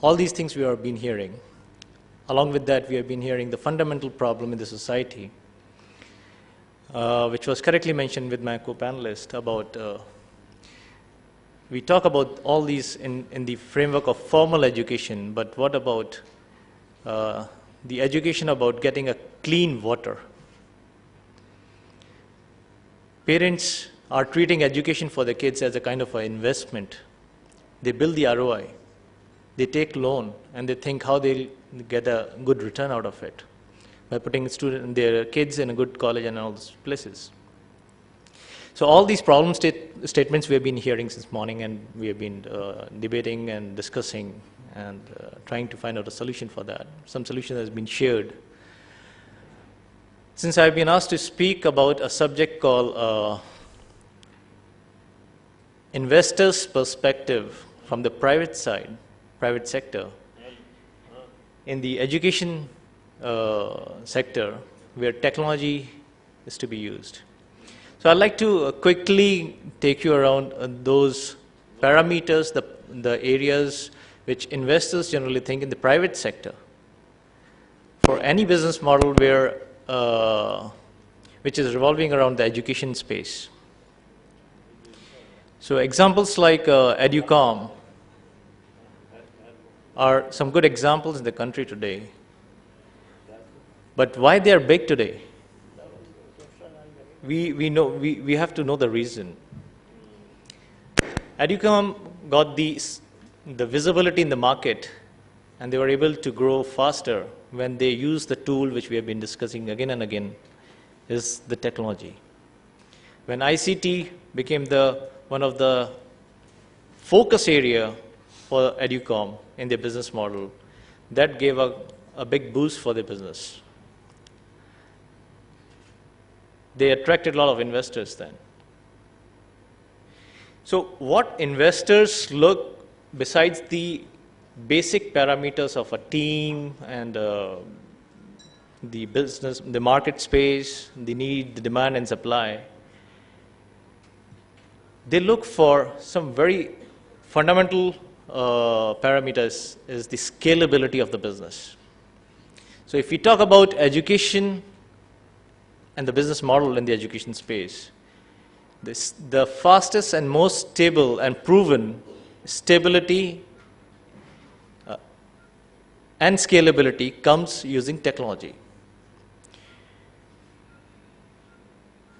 All these things we have been hearing. Along with that, we have been hearing the fundamental problem in the society, which was correctly mentioned with my co-panelist about, we talk about all these in the framework of formal education, but what about the education about getting a clean water? Parents are treating education for the kids as a kind of an investment. They build the ROI, they take loan, and they think how they'll get a good return out of it by putting their kids in a good college and all those places. So all these problem statements we have been hearing since morning, and we have been debating and discussing and trying to find out a solution for that. Some solution has been shared. Since I've been asked to speak about a subject called investors' perspective from the private side, private sector, in the education sector where technology is to be used. So I'd like to quickly take you around those parameters, the areas which investors generally think in the private sector for any business model where which is revolving around the education space. So examples like EduCom are some good examples in the country today. But why they are big today? We have to know the reason. EduCom got the visibility in the market, and they were able to grow faster when they used the tool which we have been discussing again and again, is the technology. When ICT became one of the focus area for EduCom in their business model, that gave a big boost for their business. They attracted a lot of investors then. So what investors look, besides the basic parameters of a team and the business, the market space, the need, the demand and supply, they look for some very fundamental parameters, is the scalability of the business. So if we talk about education and the business model in the education space, the fastest and most stable and proven stability and scalability comes using technology.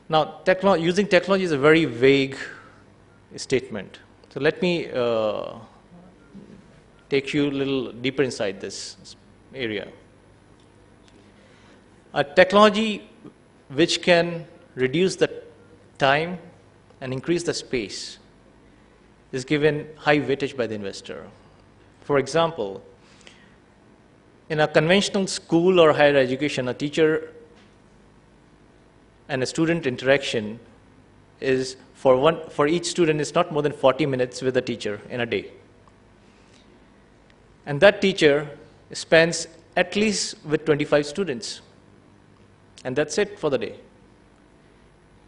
Now, using technology is a very vague statement. So let me take you a little deeper inside this area. A technology which can reduce the time and increase the space is given high weightage by the investor. For example, in a conventional school or higher education, a teacher and a student interaction is for each student is not more than 40 minutes with a teacher in a day. And that teacher spends at least with 25 students. And that's it for the day.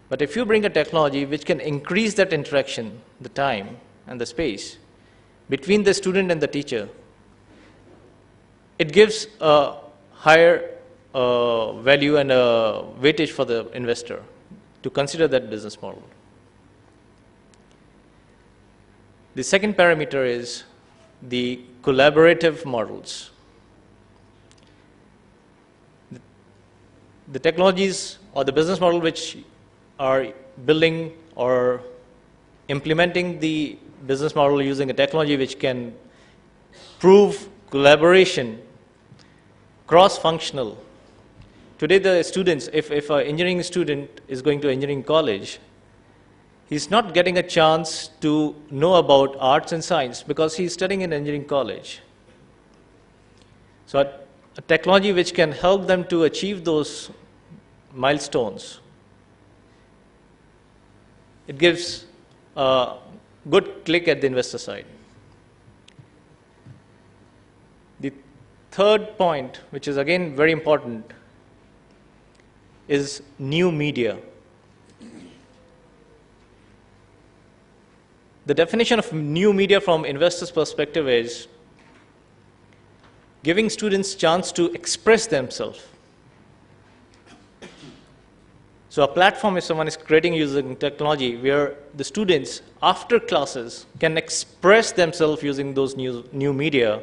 But if you bring a technology which can increase that interaction, the time and the space between the student and the teacher, it gives a higher value and a weightage for the investor to consider that business model. The second parameter is the collaborative models. The technologies or the business model which are building or implementing the business model using a technology which can prove collaboration, cross-functional. Today the students, if an engineering student is going to engineering college, he's not getting a chance to know about arts and science because he's studying in engineering college. So a technology which can help them to achieve those milestones, it gives a good click at the investor side. The third point, which is again very important, is new media. The definition of new media from investors' perspective is giving students chance to express themselves. So a platform, if someone is creating using technology where the students after classes can express themselves using those new media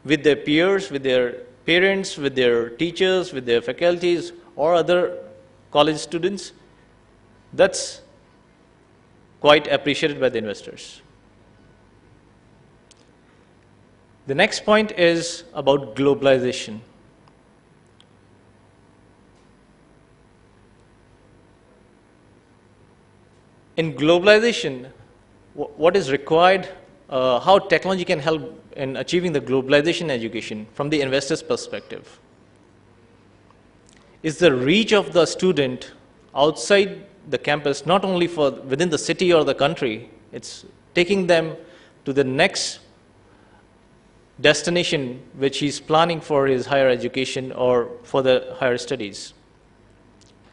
with their peers, with their parents, with their teachers, with their faculties or other college students, that's quite appreciated by the investors. The next point is about globalization. in globalization, what is required, how technology can help in achieving the globalization education from the investor's perspective, is the reach of the student outside the campus, not only for within the city or the country, it's taking them to the next destination which he's planning for his higher education or for the higher studies.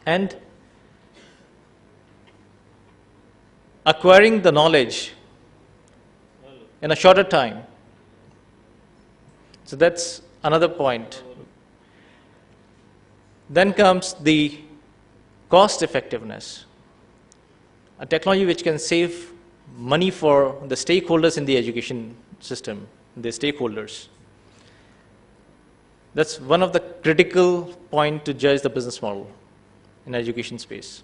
And acquiring the knowledge in a shorter time. So that's another point. Then comes the cost effectiveness, a technology which can save money for the stakeholders in the education system, the stakeholders. That's one of the critical points to judge the business model in education space.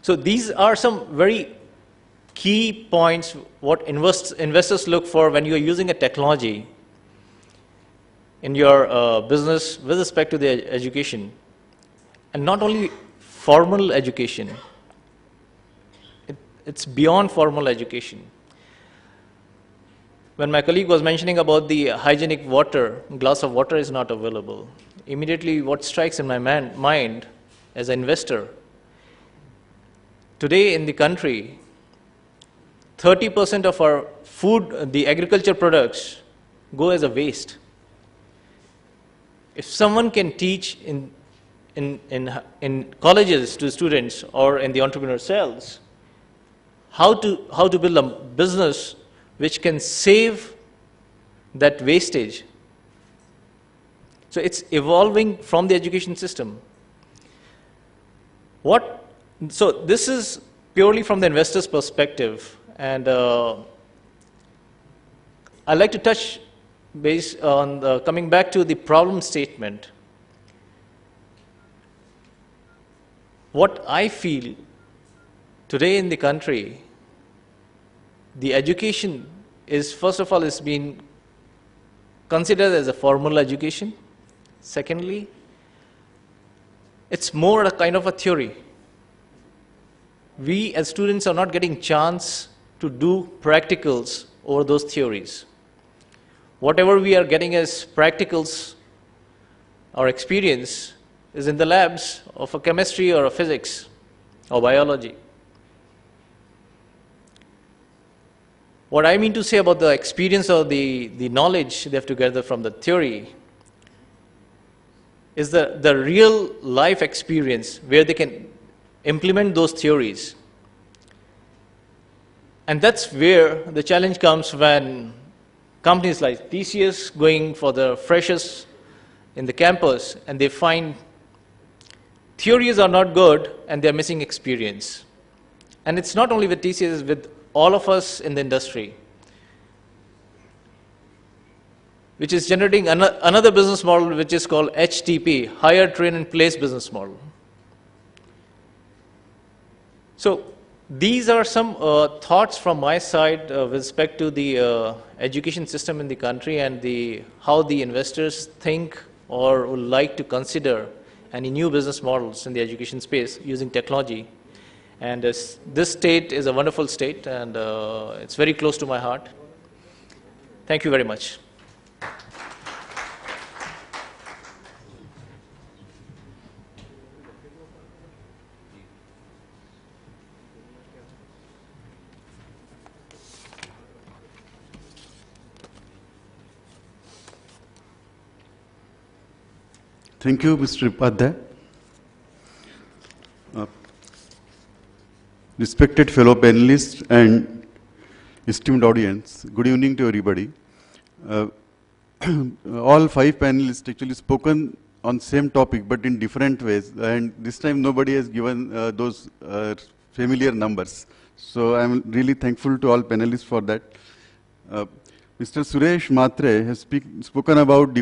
So these are some very key points what investors look for when you are using a technology in your business with respect to the education. And not only formal education, it's beyond formal education. When my colleague was mentioning about the hygienic water, glass of water is not available, immediately what strikes in my mind as an investor, today in the country, 30% of our food, the agriculture products, go as a waste. If someone can teach in colleges to students or in the entrepreneur cells how to build a business which can save that wastage. So it's evolving from the education system. So this is purely from the investor's perspective, and I'd like to touch base on coming back to the problem statement. What I feel today in the country, the education is, first of all, is being considered as a formal education. Secondly, it's more a kind of a theory. We as students are not getting chance to do practicals over those theories. Whatever we are getting as practicals or experience is in the labs of a chemistry or a physics or biology. What I mean to say about the experience or the knowledge they have to gather from the theory is the real life experience where they can implement those theories. And that's where the challenge comes when companies like TCS going for the freshers in the campus and they find theories are not good and they're missing experience. And it's not only with TCS, with all of us in the industry, which is generating another business model which is called HTP, Hire, Train and Place business model. So these are some thoughts from my side with respect to the education system in the country and how the investors think or would like to consider any new business models in the education space using technology. And this state is a wonderful state, and it's very close to my heart. Thank you very much. Thank you, Mr. Upadhyay. Respected fellow panelists and esteemed audience, good evening to everybody. All five panelists actually spoken on same topic but in different ways, and this time nobody has given those familiar numbers. So I'm really thankful to all panelists for that. Mr. Suresh Mhatre has spoken about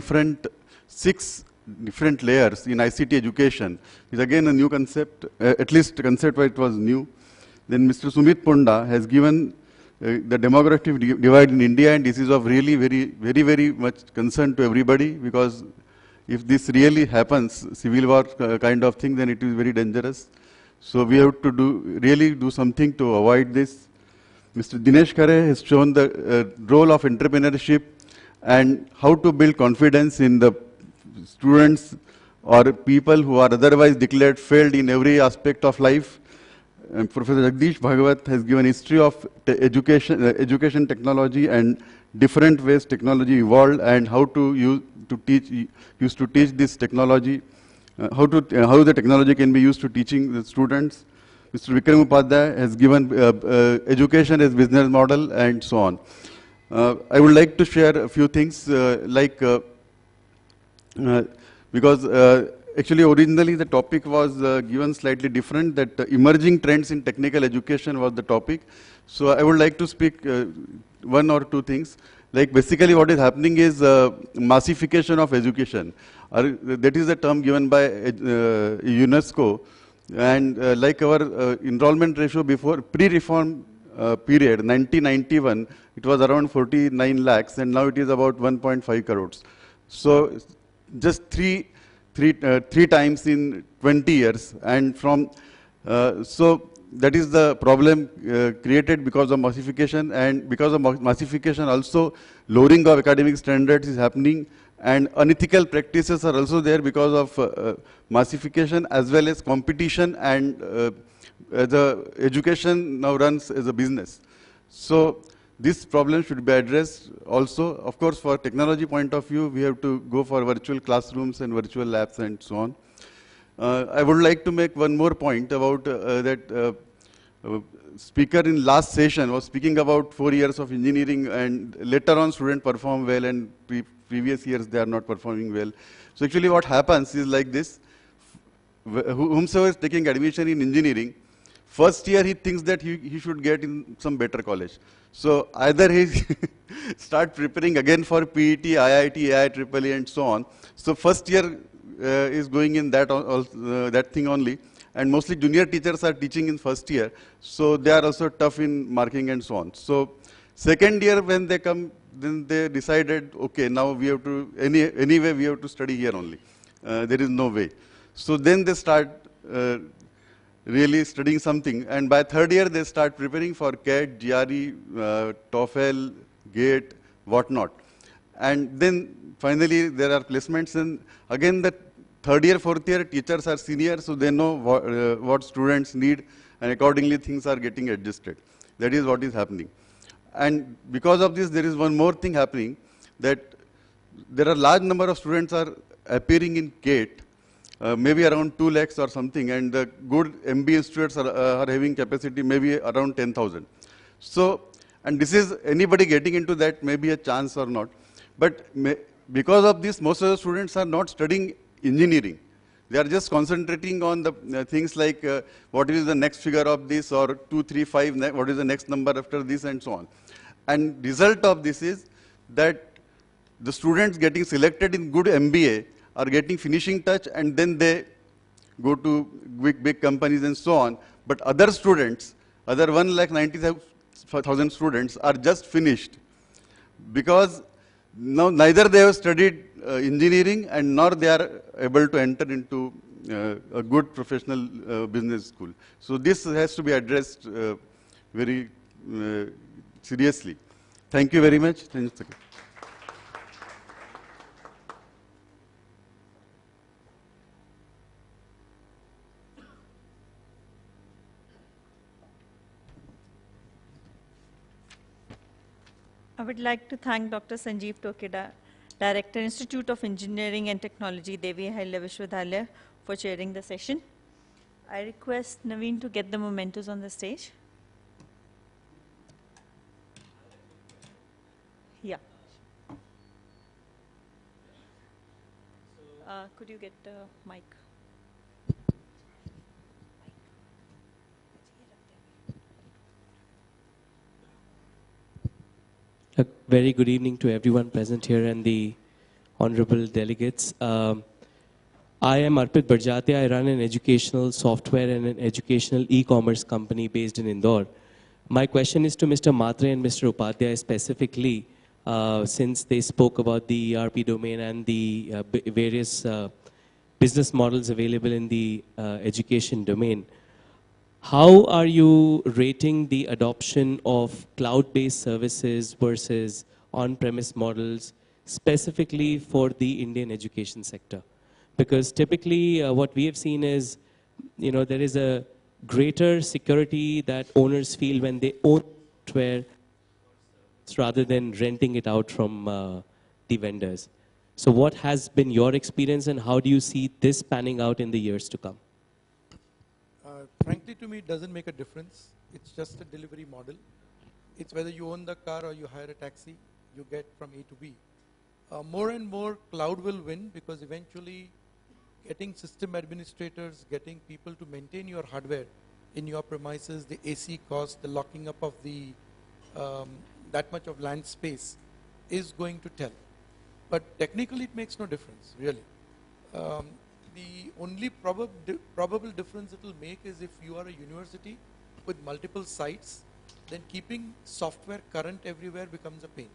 six different layers in ICT education. It's again a new concept, at least concept where it was new. Then Mr. Sumit Ponda has given the demographic divide in India, and this is of really very much concern to everybody, because if this really happens, civil war kind of thing, then it is very dangerous. So we have to really do something to avoid this. Mr. Dinesh Khare has shown the role of entrepreneurship and how to build confidence in the students or people who are otherwise declared failed in every aspect of life. Professor Jagdish Bhagavat has given history of education technology and different ways technology evolved and how to use to teach this technology, how the technology can be used to teaching the students. Mr. Vikram Upadhyay has given education as business model and so on. I would like to share a few things because actually originally the topic was given slightly different, that emerging trends in technical education was the topic. So I would like to speak one or two things. Like basically what is happening is massification of education. That is the term given by UNESCO. And like our enrollment ratio before pre-reform period, 1991, it was around 49 lakhs and now it is about 1.5 crores. So just three times in 20 years. And from, so that is the problem created because of massification, and because of massification also lowering of academic standards is happening, and unethical practices are also there because of massification as well as competition, and the education now runs as a business. So this problem should be addressed also. Of course, for technology point of view, we have to go for virtual classrooms and virtual labs and so on. I would like to make one more point about that speaker in last session was speaking about 4 years of engineering, and later on students perform well and previous years they are not performing well. So actually what happens is like this: whomsoever is taking admission in engineering, first year he thinks that he should get in some better college. So either he start preparing again for PET, IIT, IIEEE and so on. So first year is going in that thing only. And mostly junior teachers are teaching in first year. So they are also tough in marking and so on. So second year when they come, then they decided, okay, now we have to, anyway we have to study here only. There is no way. So then they start really studying something, and by third year they start preparing for CAT, GRE, TOEFL, GATE, whatnot. And then finally there are placements, and again the third year, fourth year teachers are senior, so they know what students need, and accordingly things are getting adjusted. That is what is happening. And because of this, there is one more thing happening, that there are large number of students are appearing in GATE, maybe around 2 lakhs or something, and the good MBA institutes are having capacity maybe around 10,000. So, and this is anybody getting into that, maybe a chance or not. But because of this, most of the students are not studying engineering. They are just concentrating on the things like what is the next figure of this, or 2, 3, 5, what is the next number after this, and so on. And result of this is that the students getting selected in good MBA are getting finishing touch, and then they go to big companies and so on. But other students, other 1,90,000 students are just finished, because now neither they have studied engineering and nor they are able to enter into a good professional business school. So this has to be addressed very seriously. Thank you very much. Thank you. I would like to thank Dr. Sanjeev Tokeda, Director, Institute of Engineering and Technology, Devi Ahilya Vishwavidyalaya, for chairing the session. I request Naveen to get the mementos on the stage. Yeah. Could you get the mic? A very good evening to everyone present here and the honorable delegates. I am Arpit Barjatya. I run an educational software and an educational e-commerce company based in Indore. My question is to Mr. Mhatre and Mr. Upadhyay specifically, since they spoke about the ERP domain and the various business models available in the education domain. how are you rating the adoption of cloud-based services versus on-premise models, specifically for the Indian education sector? Because typically what we have seen is, there is a greater security that owners feel when they own software rather than renting it out from the vendors. So what has been your experience and how do you see this panning out in the years to come? Frankly, to me, it doesn't make a difference. It's just a delivery model. It's whether you own the car or you hire a taxi, you get from A to B. More and more, cloud will win because eventually getting system administrators, getting people to maintain your hardware in your premises, the AC cost, the locking up of the that much of land space is going to tell. But technically, it makes no difference, really. The only probable difference it will make is if you are a university with multiple sites, then keeping software current everywhere becomes a pain.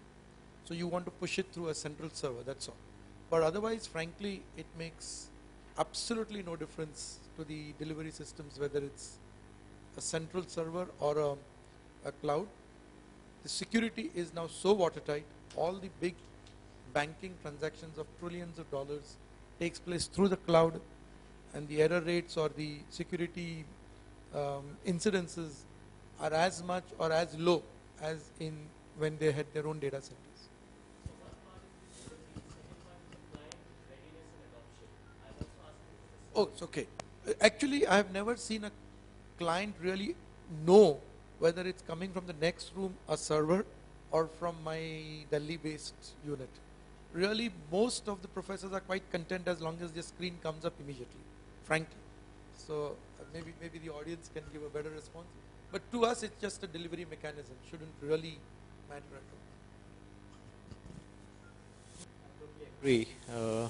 So you want to push it through a central server, that's all. But otherwise, frankly, it makes absolutely no difference to the delivery systems, whether it's a central server or a cloud. The security is now so watertight, all the big banking transactions of trillions of dollars takes place through the cloud, and the error rates or the security incidences are as much or as low as in when they had their own data centers. Oh, it's okay. Actually, I have never seen a client really know whether it's coming from the next room, a server, or from my Delhi-based unit. Really, most of the professors are quite content as long as their screen comes up immediately, frankly. So maybe the audience can give a better response. But to us, it's just a delivery mechanism. Shouldn't really matter at all. I totally agree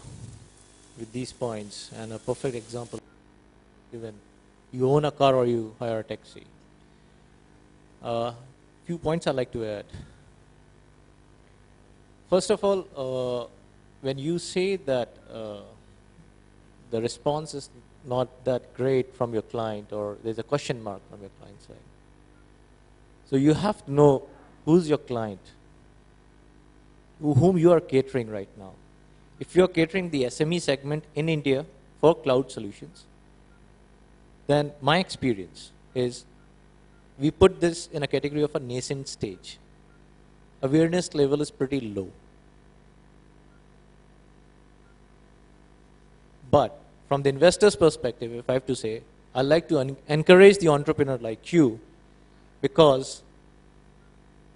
with these points, and a perfect example, even you own a car or you hire a taxi. Few points I'd like to add. First of all, when you say that the response is not that great from your client, or there's a question mark from your client side, so you have to know who's your client, whom you are catering right now. If you're catering the SME segment in India for cloud solutions, then my experience is we put this in a category of a nascent stage. Awareness level is pretty low. But from the investor's perspective, if I have to say, I like to encourage the entrepreneur like you, because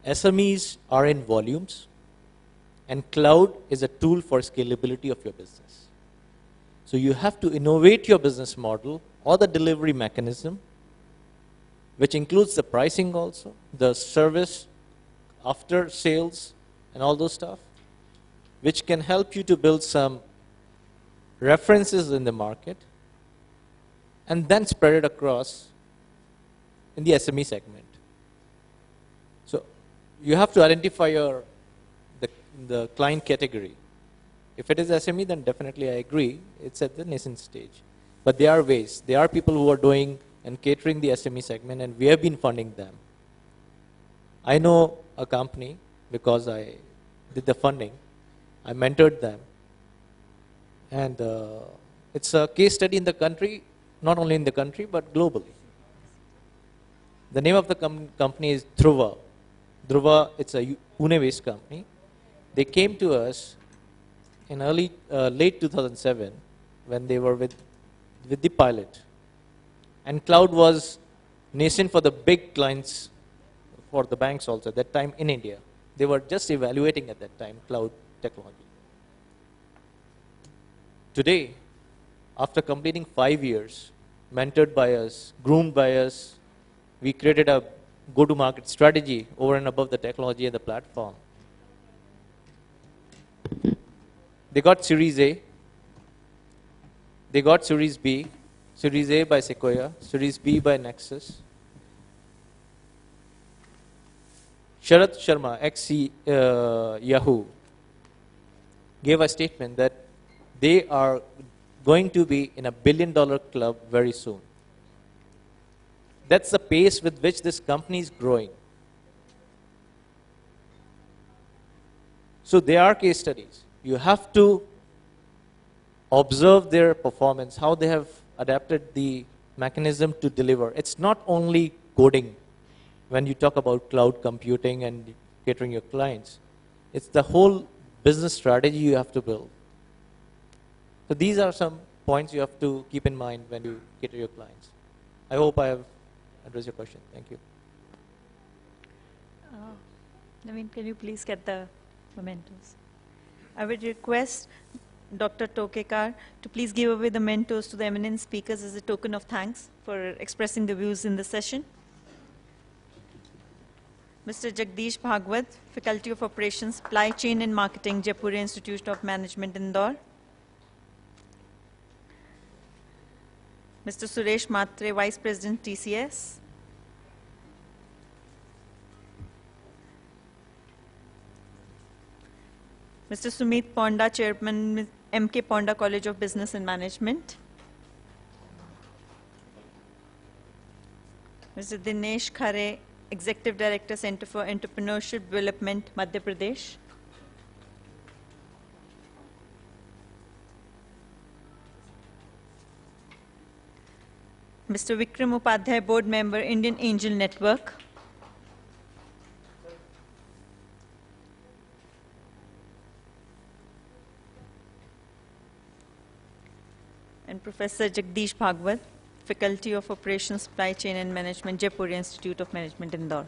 SMEs are in volumes, and cloud is a tool for scalability of your business. So you have to innovate your business model or the delivery mechanism, which includes the pricing also, the service, after sales, and all those stuff, which can help you to build some references in the market and then spread it across in the SME segment. So you have to identify the client category. If it is SME, then definitely I agree, it's at the nascent stage. But there are ways. There are people who are doing and catering the SME segment, and we have been funding them. I know a company because I did the funding. I mentored them. And it's a case study in the country, not only in the country, but globally. The name of the company is Dhruva. Dhruva, it's a Pune-based company. They came to us in late 2007 when they were with the pilot. And cloud was nascent for the big clients, for the banks also at that time in India. They were just evaluating at that time cloud technology. Today, after completing 5 years, mentored by us, groomed by us, we created a go-to-market strategy over and above the technology and the platform. They got Series A, they got Series B, Series A by Sequoia, Series B by Nexus. Sharat Sharma, ex-Yahoo, gave a statement that they are going to be in $1 billion club very soon. That's the pace with which this company is growing. So they are case studies. You have to observe their performance, how they have adapted the mechanism to deliver. It's not only coding when you talk about cloud computing and catering your clients. It's the whole business strategy you have to build. So these are some points you have to keep in mind when you cater your clients. I hope I have addressed your question. Thank you. Naveen, can you please get the mementos? I would request Dr. Tokekar to please give away the mementos to the eminent speakers as a token of thanks for expressing the views in the session. Mr. Jagdish Bhagwat, Faculty of Operations, Supply Chain and Marketing, Jaipur Institute of Management, Indore. Mr. Suresh Matre, Vice President, TCS. Mr. Sumit Ponda, Chairman, MK Ponda College of Business and Management. Mr. Dinesh Khare, Executive Director, Center for Entrepreneurship Development, Madhya Pradesh. Mr. Vikram Upadhyay, Board Member, Indian Angel Network. And Professor Jagdish Bhagwat, Faculty of Operations, Supply Chain and Management, Jaipur Institute of Management, Indore.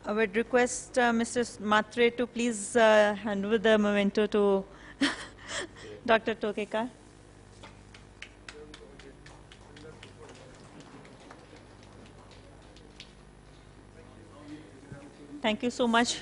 I would request Mr. Matre to please hand over the memento to Dr. Tokekar. Thank you so much.